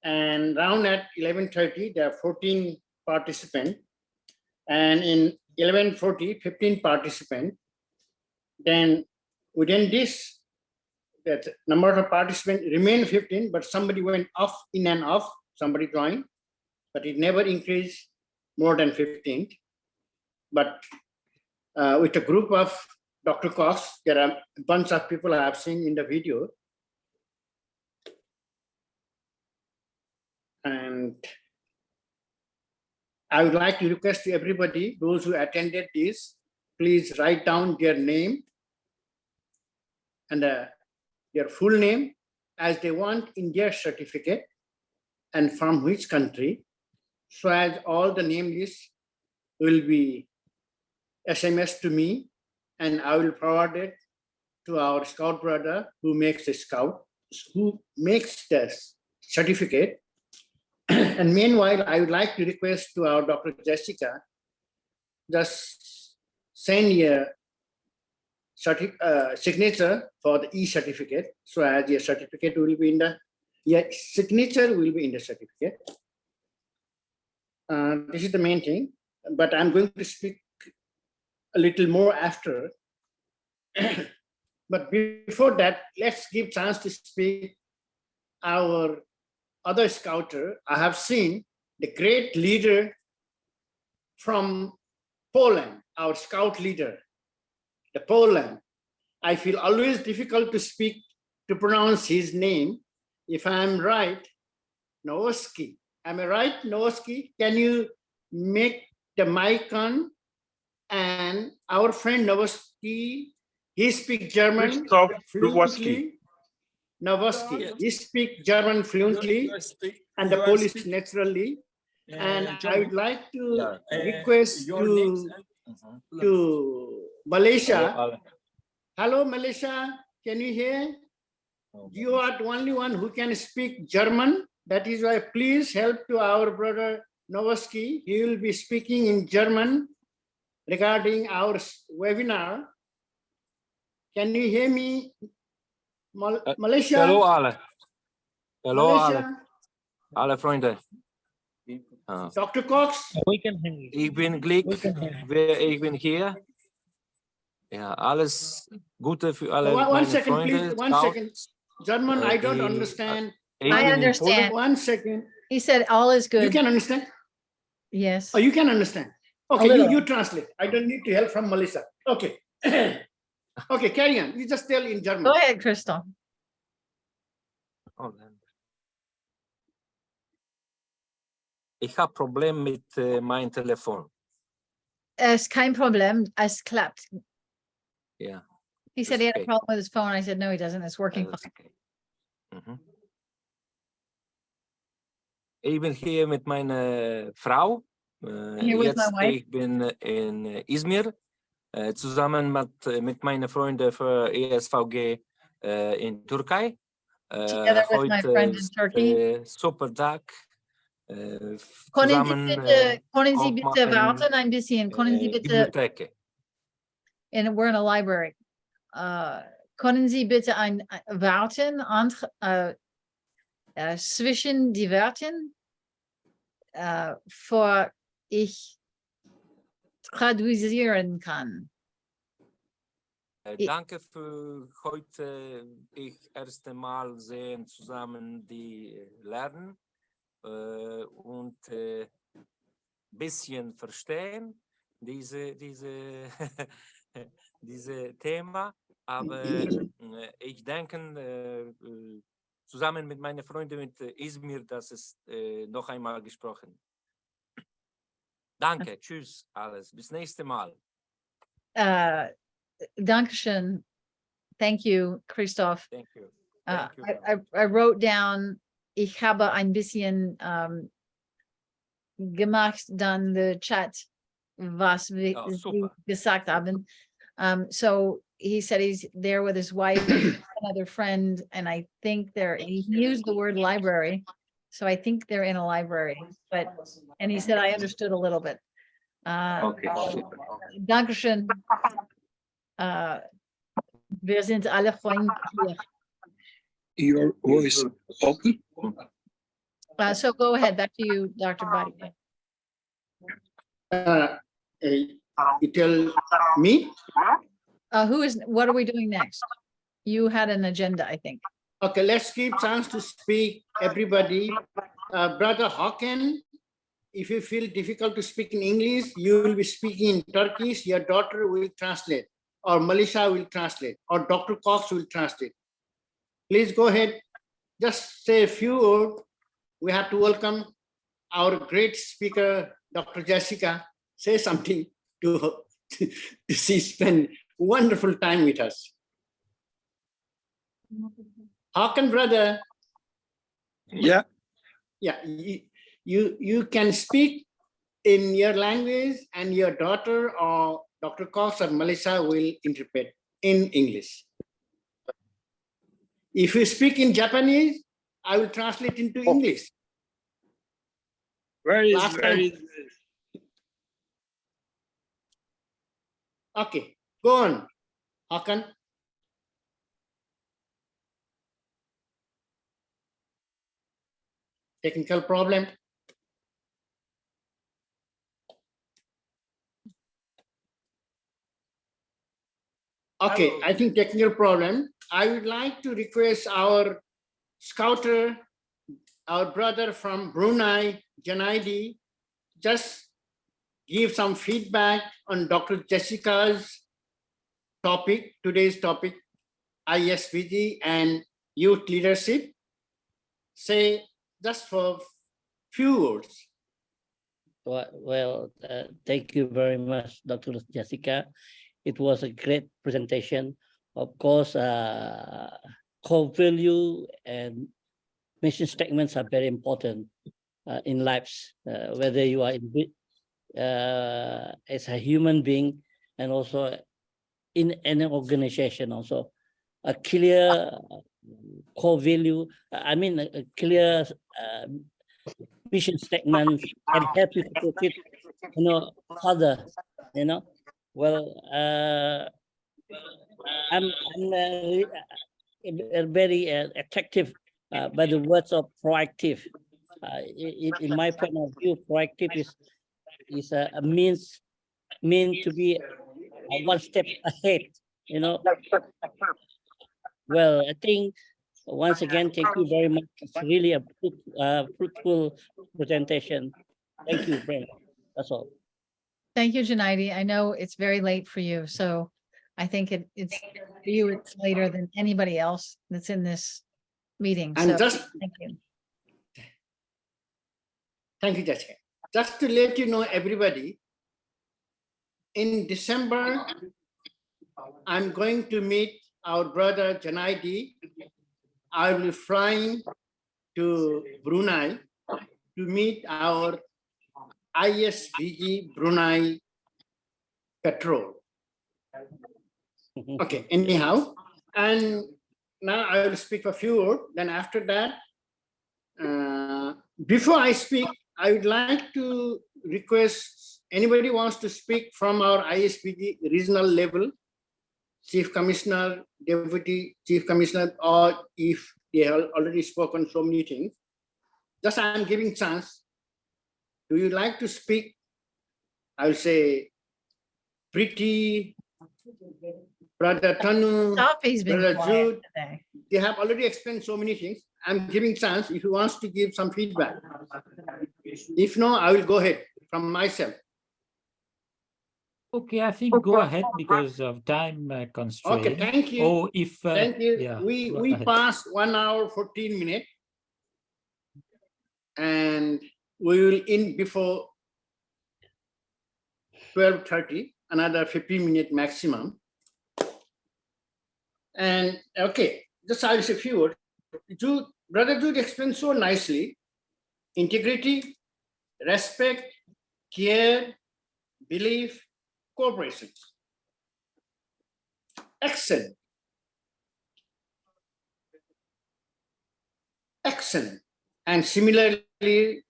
And round at 11:30, there are 14 participants. And in 11:40, 15 participants. Then within this, that number of participants remained 15, but somebody went off, in and off, somebody joined, but it never increased more than 15. But with a group of Dr. Cox. There are a bunch of people I have seen in the video. And I would like to request to everybody, those who attended this, please write down their name and their full name as they want in their certificate and from which country, so as all the name lists will be SMS to me, and I will forward it to our scout brother who makes the certificate. And meanwhile, I would like to request to our Dr. Jessica, just send your signature for the e-certificate, so as your certificate will be in the, your signature will be in the certificate. This is the main thing, but I'm going to speak a little more after. But before that, let's give chance to speak our other scouter. I have seen the great leader from Poland, our scout leader, the Poland. I feel always difficult to pronounce his name. If I'm right, Nowski. Am I right, Nowski? Can you make the mic on? And our friend Nowski, he speaks German fluently. Nowski, he speaks German fluently and the Polish naturally. And I would like to request to Malaysia. Hello, Malaysia, can you hear? You are the only one who can speak German. That is why please help to our brother Nowski. He will be speaking in German regarding our webinar. Can you hear me, Malaysia? Hallo alle. Hallo Malaysia. Alle Freunde. Dr. Cox. We can hear you. Ich bin Glück, ich bin hier. Ja, alles Gute für alle One meine second, Freunde. please. One second. German, I don't understand. I understand. 1 second. He said all is good. You can understand? Yes. Oh, you can understand. Okay, you translate. I don't need to help from Melissa. Okay. Okay, carry on. You just tell in German. Go ahead, Crystal. Ich habe Problem mit meinem Telefon. Es ist kein Problem. Es klappt. Ja. He said he had a problem with his phone. I said, no, he doesn't. It's working fine. Okay. Ich bin hier mit meiner Frau. Here with my wife. Ich bin in Izmir zusammen mit meinen Freunden für ISVG in Türkei. Together with my friend in Turkey. Super Tag. Können Sie bitte warten ein bisschen? Können Sie bitte, Bibliothek. and we're in a library. Können Sie bitte warten zwischen die Wörtern, vor ich traduzieren kann. Danke für heute. Ich erste Mal sehen zusammen die lernen und bisschen verstehen diese Thema. Aber ich denke zusammen mit meinen Freunden mit Izmir, das ist noch einmal gesprochen. Danke, tschüss alles, bis nächste Mal. Dankeschön. Thank you, Christoph. Thank you. I wrote down, ich habe ein bisschen gemacht, dann the chat, was wir gesagt haben. So he said he's there with his wife, another friend, and I think he used the word library. So I think they're in a library, and he said, I understood a little bit. Okay. Dankeschön. Wir sind alle Freunde hier. Your voice open? So go ahead, back to you, Dr. Badi. You tell me? What are we doing next? You had an agenda, I think. Okay, let's give chance to speak everybody. Brother Hawken, if you feel difficult to speak in English, you will be speaking in Turkish, your daughter will translate, or Melissa will translate, or Dr. Cox will translate. Please go ahead, just say a few words. We have to welcome our great speaker, Dr. Jessica. Say something to she spend wonderful time with us. Hakan, brother. Yeah. Yeah, you can speak in your language, and your daughter or Dr. Cox or Melissa will interpret in English. If you speak in Japanese, I will translate into English. Where is Last time. Okay, go on, Hakan. Technical problem. Okay, I think technical problem. I would like to request our scouter, our brother from Brunei, Janaidi, just give some feedback on Dr. Jessica's topic, today's topic, ISVG and youth leadership. Say just for few words. Well, thank you very much, Dr. Jessica. It was a great presentation. Of course, core value and mission statements are very important in lives, whether you are as a human being and also in any organization. Also, a clear core value. I mean, a clear mission statement can help you to put it, further. Well, I'm very attractive by the words of proactive. In my point of view, proactive is a means to be one step ahead. Well, I think once again, thank you very much. It's really a fruitful presentation. Thank you very much. That's all. Thank you, Janaidi. I know it's very late for you, so I think it's for you, it's later than anybody else that's in this meeting. And So thank you. Thank you, Jessica. Just to let you know, everybody, in December, I'm going to meet our brother Janaidi. I will be flying to Brunei to meet our ISVG Brunei Patrol. Okay, anyhow, and now I will speak a few words. Then after that, before I speak, I would like to request anybody wants to speak from our ISVG regional level, Chief Commissioner, Deputy Chief Commissioner, or if they have already spoken so many things, just I'm giving chance. Do you like to speak? I will say, Pretty, Brother Tanu, Brother Jude, they have already explained so many things. I'm giving chance if you wants to give some feedback. If no, I will go ahead from myself. Okay, I think go ahead because of time constraint. Okay, thank you. Oh, if thank you. Yeah, we passed 1 hour 14 minutes, and we will end before 12:30. Another 15 minutes maximum. And okay, just I'll say a few words. Brother Jude explained so nicely: integrity, respect, care, belief, cooperation. Excellent. Excellent. And similarly,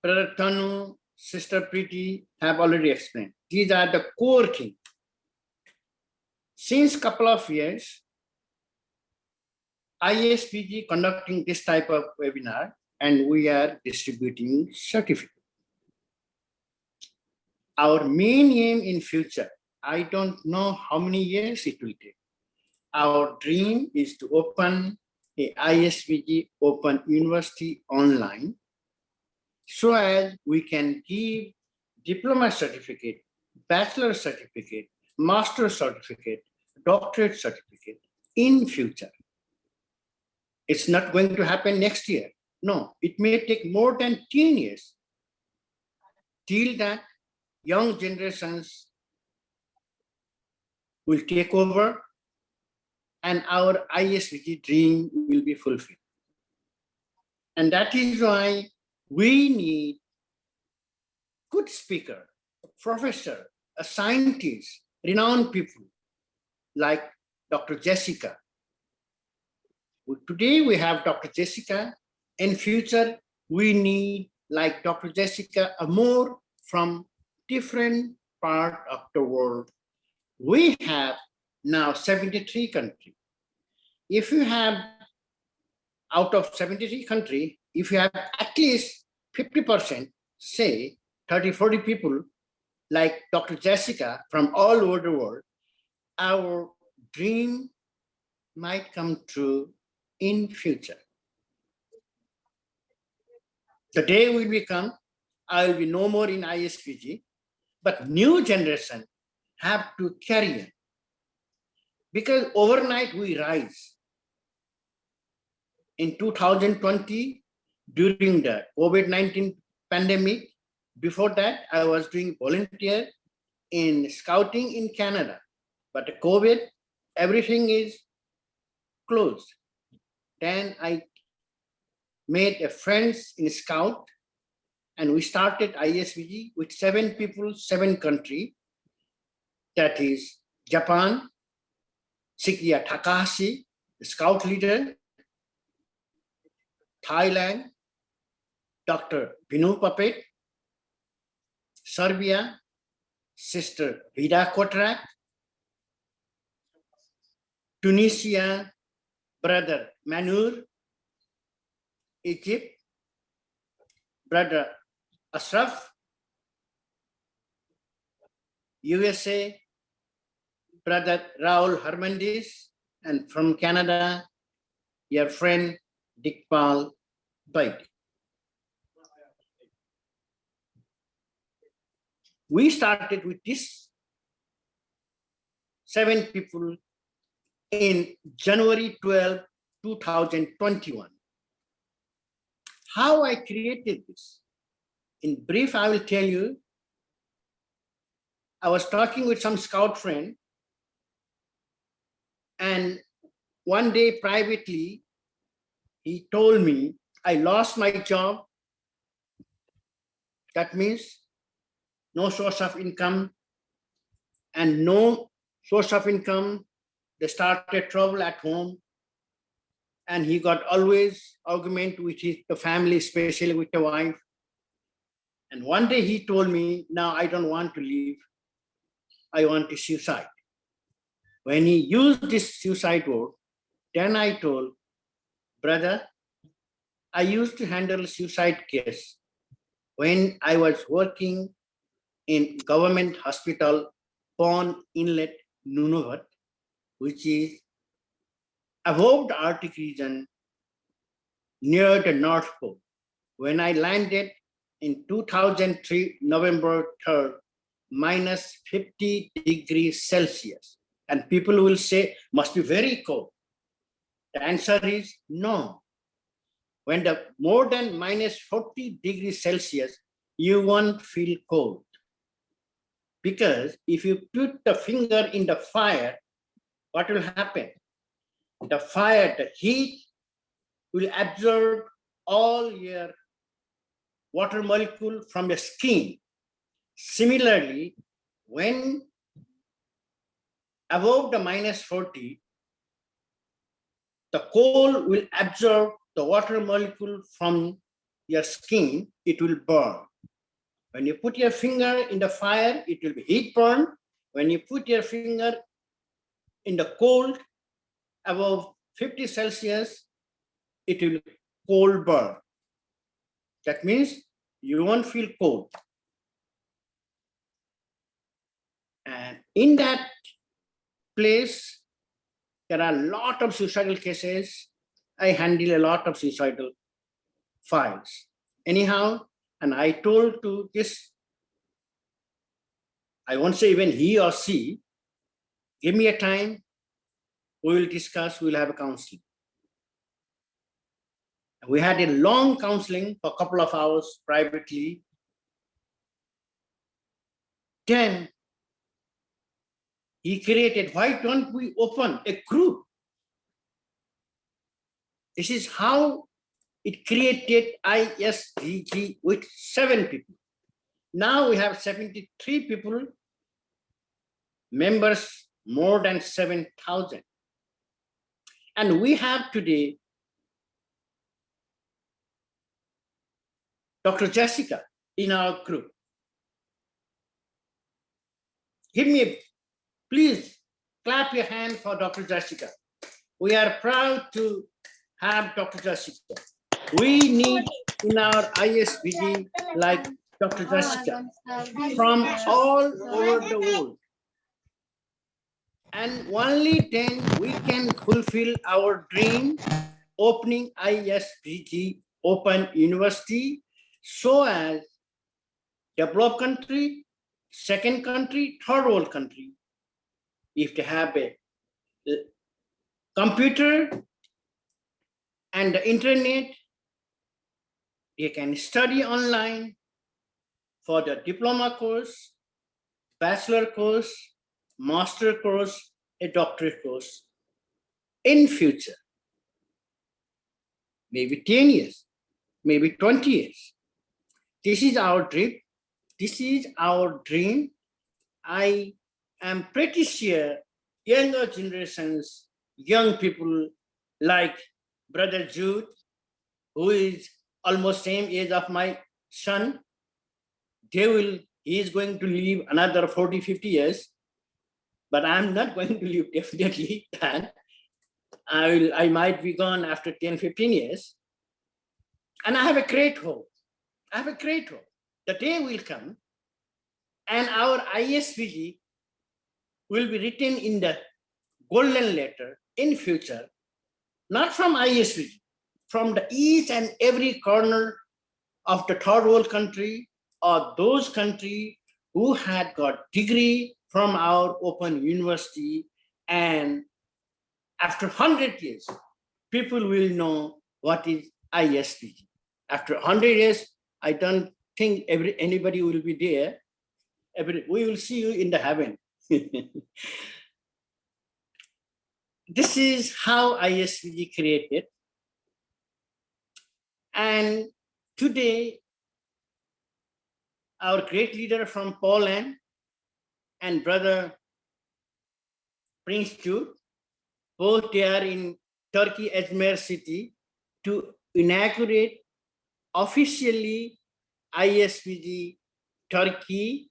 Brother Tanu, Sister Preeti have already explained. These are the core things. Since couple of years, ISVG conducting this type of webinar, and we are distributing certificates. Our main aim in future, I don't know how many years it will take. Our dream is to open a ISVG Open University online so as we can give diploma certificate, bachelor certificate, master certificate, doctorate certificate in future. It's not going to happen next year. No, it may take more than 10 years till that young generations will take over and our ISVG dream will be fulfilled. And that is why we need good speaker, a professor, a scientist, renowned people like Dr. Jessica. Today we have Dr. Jessica. In future, we need, like Dr. Jessica, a more from different part of the world. We have now 73 countries. If you have, out of 73 countries, if you have at least 50%, say 30, 40 people like Dr. Jessica from all over the world, our dream might come true in future. The day will become, I will be no more in ISVG, but new generation have to carry on. Because overnight we rise. In 2020, during the COVID-19 pandemic, before that, I was doing volunteer in scouting in Canada. But the COVID, everything is closed. Then I made a friends in Scout, and we started ISVG with 7 people, 7 countries. That is Japan, Sikia Takahashi, the Scout leader, Thailand, Dr. Binu Papet, Serbia, Sister Vida Kotrak, Tunisia, Brother Manur, Egypt, Brother Ashraf, USA, Brother Raul Hermandis, and from Canada, your friend Dikpal Bait. We started with this 7 people in January 12, 2021. How I created this? In brief, I will tell you. I was talking with some scout friend, and one day privately, he told me, I lost my job. That means no source of income, and no source of income. They started trouble at home, and he got always argument with the family, especially with the wife. And one day he told me, now I don't want to leave. I want to suicide. When he used this suicide word, then I told, brother, I used to handle suicide case when I was working in government hospital, Pond Inlet, Nunavut, which is above the Arctic region near the North Pole. When I landed in 2003, November 3rd, minus 50 degrees Celsius. And people will say, must be very cold. The answer is no. When the more than minus 40 degrees Celsius, you won't feel cold. Because if you put the finger in the fire, what will happen? The fire, the heat will absorb all your water molecule from the skin. Similarly, when above the minus 40, the coal will absorb the water molecule from your skin, it will burn. When you put your finger in the fire, it will be heat burn. When you put your finger in the cold, above 50 Celsius, it will cold burn. That means you won't feel cold. And in that place, there are a lot of suicidal cases. I handle a lot of suicidal files. Anyhow, And I told to this, I won't say even he or she, give me a time, we will discuss, we'll have a counseling. We had a long counseling for a couple of hours privately. Then he created, why don't we open a group? This is how it created ISVG with 7 people. Now we have 73 people, members more than 7,000. And we have today Dr. Jessica in our group. Please clap your hand for Dr. Jessica. We are proud to have Dr. Jessica. We need in our ISVG like Dr. Jessica from all over the world. And only then we can fulfill our dream, opening ISVG Open University, so as developed country, second country, third world country, if they have a computer and the internet, they can study online for the diploma course, bachelor course, master course, a doctorate course in future. Maybe 10 years, maybe 20 years. This is our dream. This is our dream. I am pretty sure younger generations, young people like Brother Jude, who is almost same age of my son, he is going to live another 40, 50 years, but I'm not going to live definitely then. I might be gone after 10, 15 years. And I have a great hope. I have a great hope. The day will come and our ISVG will be written in the golden letter in future, not from ISVG, from the each and every corner of the third world country or those countries who had got degree from our open university. And after 100 years, people will know what is ISVG. After 100 years, I don't think anybody will be there. We will see you in the heaven. This is how ISVG created. And today, our great leader from Poland and Brother Prince Jude, both they are in Turkey, Izmir city, to inaugurate officially ISVG Turkey,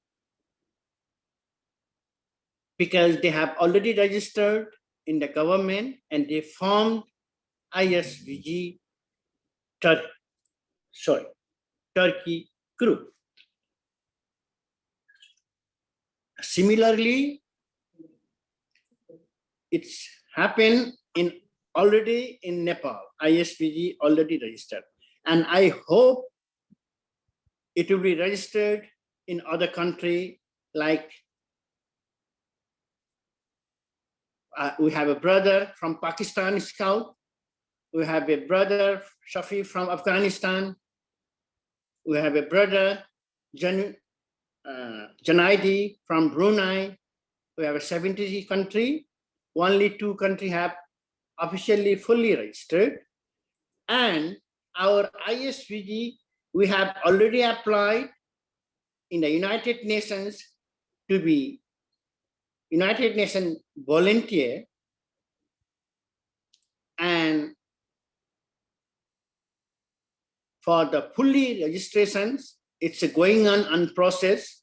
because they have already registered in the government and they formed ISVG Turkey group. Similarly, it's happened already in Nepal. ISVG already registered. And I hope it will be registered in other country, like we have a brother from Pakistan, Scout. We have a brother, Shafi, from Afghanistan. We have a brother, Janaidi from Brunei. We have a 70 country. Only 2 countries have officially fully registered. And our ISVG, we have already applied in the United Nations to be United Nations volunteer. And for the fully registrations, it's going on process.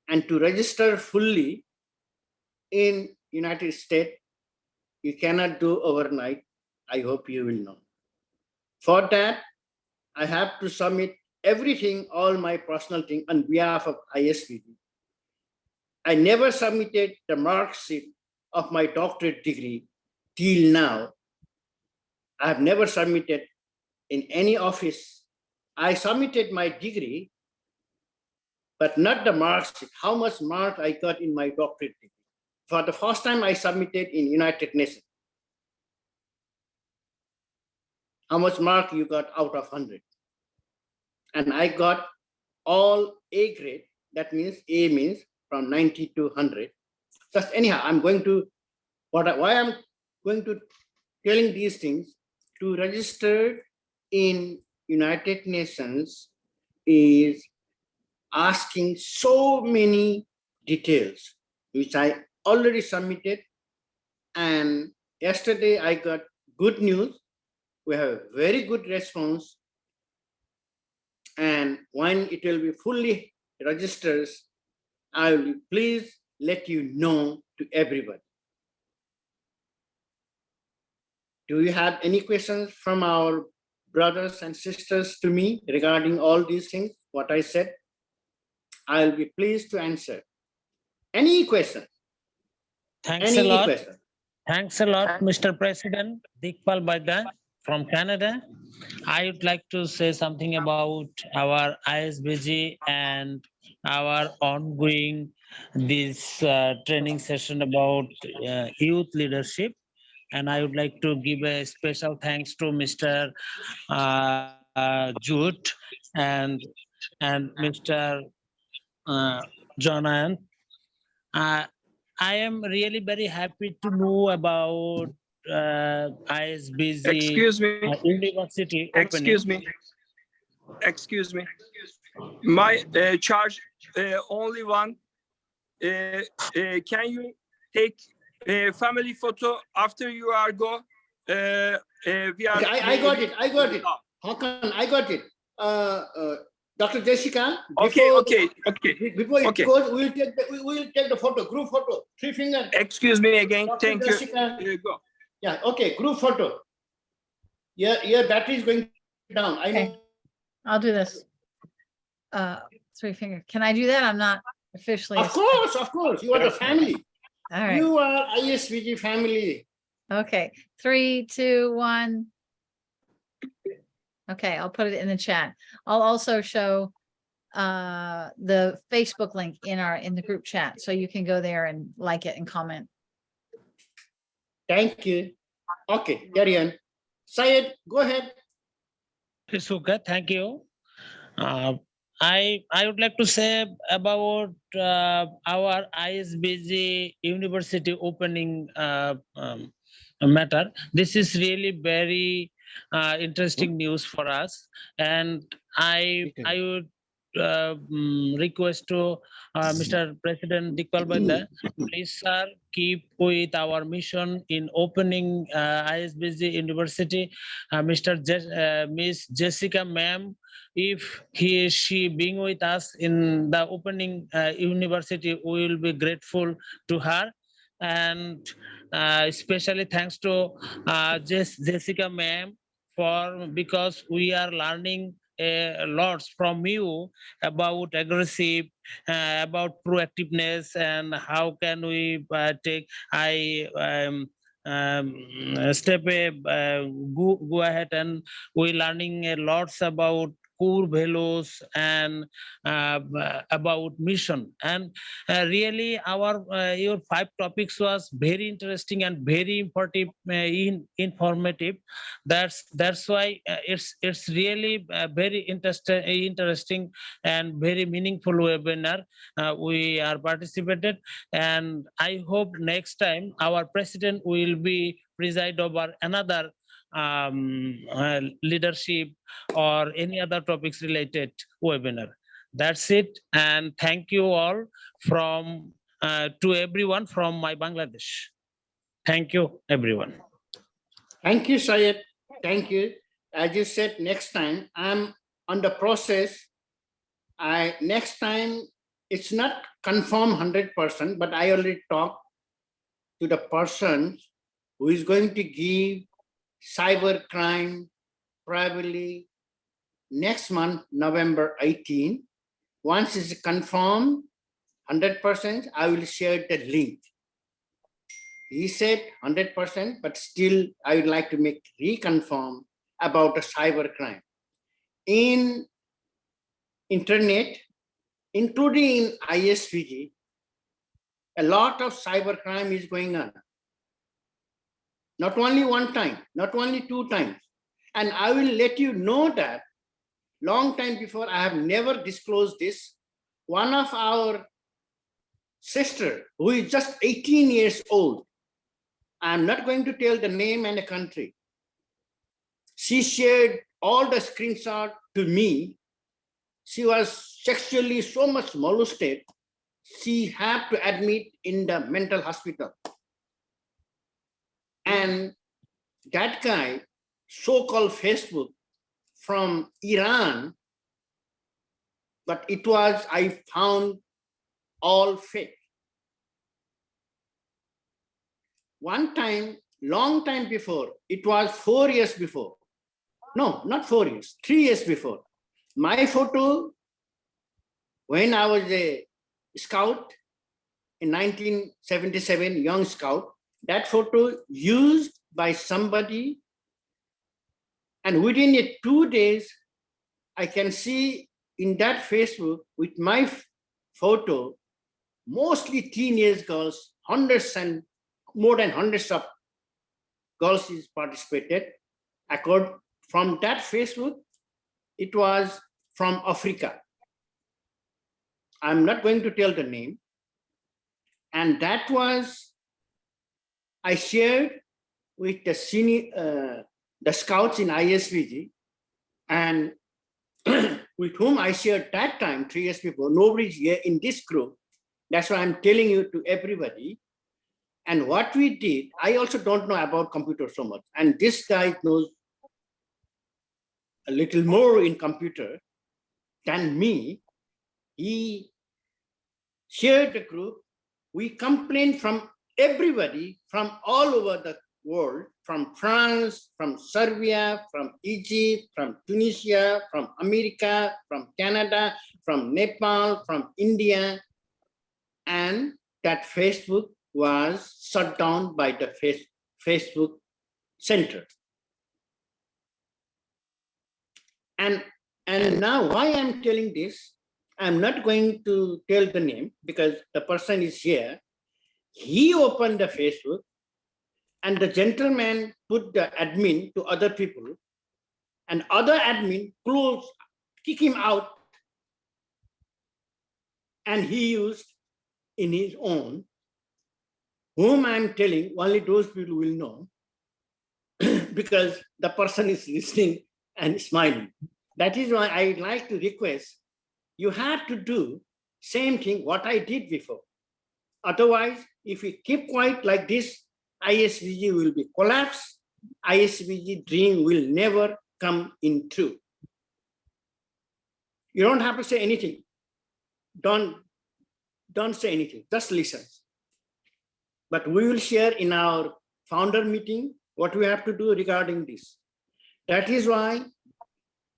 And to register fully in United States, you cannot do overnight. I hope you will know. For that, I have to submit everything, all my personal thing on behalf of ISVG. I never submitted the mark sheet of my doctorate degree till now. I have never submitted in any office I submitted my degree, but not the marks, how much mark I got in my doctorate degree. For the first time, I submitted in United Nations. How much mark you got out of 100? And I got all A grade. That means A means from 90 to 100. Just anyhow, I'm going to, why I'm going to telling these things, to register in United Nations is asking so many details, which I already submitted. And yesterday I got good news. We have a very good response. And when it will be fully registered, I will please let you know to everybody. Do you have any questions from our brothers and sisters to me regarding all these things, what I said? I'll be pleased to answer. Any question? Thanks a Any lot. question? Thanks a lot, Mr. President Dikpal Baida from Canada. I would like to say something about our ISVG and our ongoing this training session about youth leadership. And I would like to give a special thanks to Mr. Jute and Mr. Jonan. I am really very happy to know about ISBG Excuse me. University opening. Excuse me. My charge only one. Can you take a family photo after you are go? We are. Okay, I got it. I got it. Hakan, I got it. Dr. Jessica. Okay. Before it goes, we'll take the photo, group photo, 3 finger. Excuse me again. Dr. Thank Jessica. you. Go. Yeah. Okay. Group photo. Your battery is going down. I know. I'll do this. 3 finger. Can I do that? I'm not officially. Of course. You are the family. All right. You are ISVG family. Okay. 3, 2, 1. Okay, I'll put it in the chat. I'll also show the Facebook link in the group chat, so you can go there and like it and comment. Thank you. Okay, carry on. Syed, go ahead. It's okay. Thank you. I would like to say about our ISBG University opening matter. This is really very interesting news for us, and I would request to Mr. President Dikpal Baida, please sir, keep with our mission in opening ISBG University. Miss Jessica ma'am, if she being with us in the opening university, we will be grateful to her. And especially thanks to Jessica ma'am because we are learning lots from you about aggressive, about proactiveness, and how can we go ahead, and we learning lots about core values and about mission. And really your 5 topics was very interesting and very informative. That's why it's really very interesting and very meaningful webinar we are participated. And I hope next time our president will be preside over another leadership or any other topics related webinar. That's it, and thank you all from to everyone from my Bangladesh. Thank you, everyone. Thank you, Syed. Thank you. As you said, next time I'm on the process. Next time it's not confirmed 100%, but I already talked to the person who is going to give cyber crime probably next month, November 18. Once it's confirmed 100%, I will share the link. He said 100%, but still I would like to make reconfirm about the cyber crime. in internet, including in ISVG, a lot of cybercrime is going on. Not only one time, not only 2 times. And I will let you know that long time before, I have never disclosed this. One of our sister, who is just 18 years old, I'm not going to tell the name and the country. She shared all the screenshots to me. She was sexually so much molested, she had to admit in the mental hospital. And that guy, so-called Facebook from Iran, but it was, I found, all fake. One time, long time before, it was 4 years before. No, not 4 years, 3 years before. My photo, when I was a scout in 1977, young scout, that photo used by somebody, and within 2 days, I can see in that Facebook with my photo, mostly teenage girls, hundreds and more than hundreds of girls is participated. From that Facebook, it was from Africa. I'm not going to tell the name. And that was, I shared with the senior, the scouts in ISVG, and with whom I shared that time, 3 years before. Nobody's here in this group. That's why I'm telling you to everybody. And what we did, I also don't know about computer so much. And this guy knows a little more in computer than me. He shared the group. We complained from everybody from all over the world, from France, from Serbia, from Egypt, from Tunisia, from America, from Canada, from Nepal, from India. And that Facebook was shut down by the Facebook Center. And now why I'm telling this, I'm not going to tell the name because the person is here. He opened the Facebook and the gentleman put the admin to other people, and other admin kick him out, and he used in his own, whom I'm telling, only those people will know because the person is listening and smiling. That is why I like to request, you have to do same thing what I did before. Otherwise, if we keep quiet like this, ISVG will be collapsed. ISVG dream will never come in true. You don't have to say anything. Don't say anything, just listen. But we will share in our founder meeting what we have to do regarding this. That is why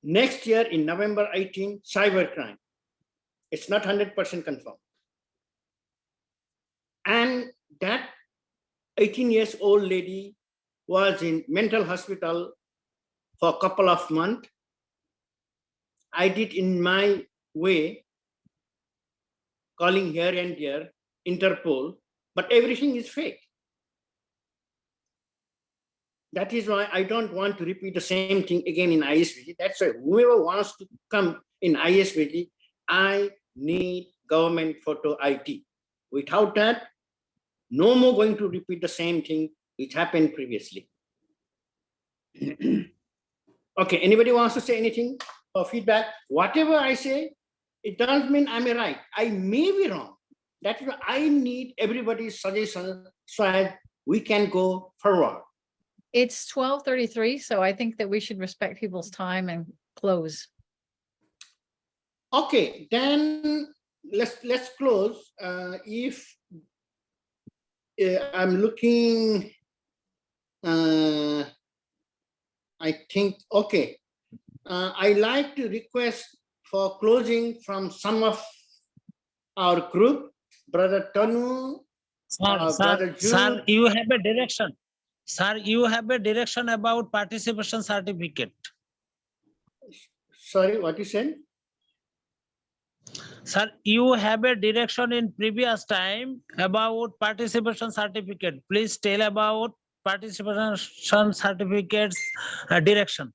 next year in November 18, cybercrime. It's not 100% confirmed. And that 18 years old lady was in mental hospital for a couple of months. I did in my way, calling here and there, Interpol, but everything is fake. That is why I don't want to repeat the same thing again in ISVG. That's why whoever wants to come in ISVG, I need government photo ID. Without that, no more going to repeat the same thing which happened previously. Okay, anybody wants to say anything or feedback? Whatever I say, it doesn't mean I'm right. I may be wrong. That's why I need everybody's suggestion so that we can go forward. It's 12:33, so I think that we should respect people's time and close. Okay, then let's close. If I'm looking, I think, okay. I like to request for closing from some of our group, Brother Tanu, Brother Jude. Sir, you have a direction. Sir, you have a direction about participation certificate. Sorry, what you said? Sir, you have a direction in previous time about participation certificate. Please tell about participation certificates direction.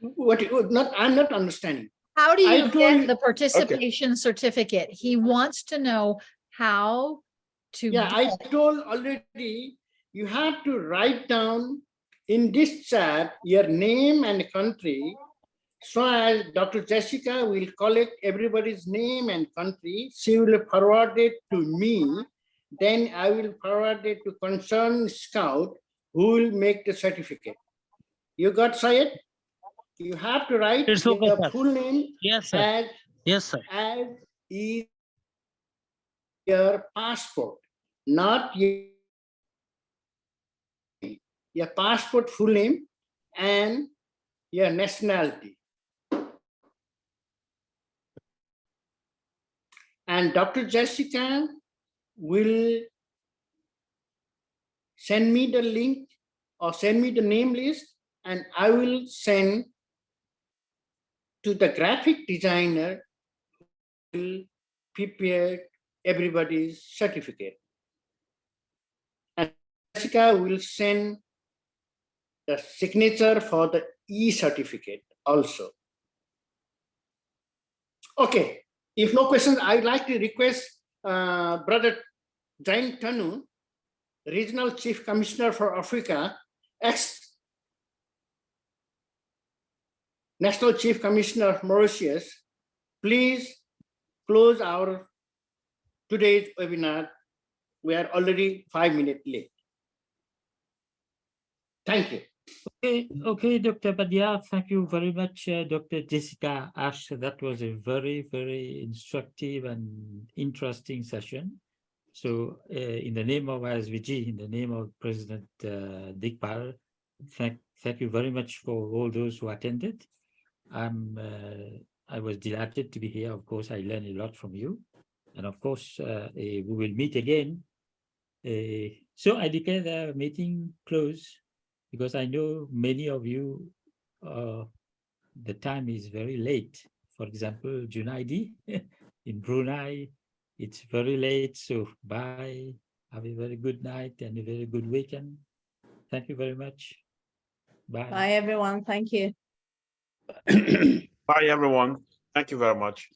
What? Not. I'm not understanding. How do I you told get you- the participation certificate? He wants to know how to Yeah, I get. told already. You have to write down in this chat your name and country. So as Dr. Jessica will collect everybody's name and country, she will forward it to me. Then I will forward it to concerned scout who will make the certificate. You got Syed? You have to write It's your okay, sir. full name Yes, sir. as Yes, sir. is your passport, not your passport full name and your nationality. And Dr. Jessica will send me the link or send me the name list, and I will send to the graphic designer who will prepare everybody's certificate. And Jessica will send the signature for the e-certificate also. Okay, if no questions, I'd like to request Brother Jain Tanu, Regional Chief Commissioner for Africa, ex-National Chief Commissioner of Mauritius, please close our today's webinar. We are already 5 minutes late. Thank you. Okay, Dr. Badia, thank you very much, Dr. Jessica Ashe. That was a very, very instructive and interesting session. So in the name of ISVG, in the name of President Dikpal, thank you very much for all those who attended. I was delighted to be here. Of course, I learned a lot from you. And of course, we will meet again. So I declare the meeting closed, because I know many of you, the time is very late. For example, Junaidi in Brunei, it's very late. So bye. Have a very good night and a very good weekend. Thank you very much. Bye. Bye, everyone. Thank you. Bye, everyone. Thank you very much.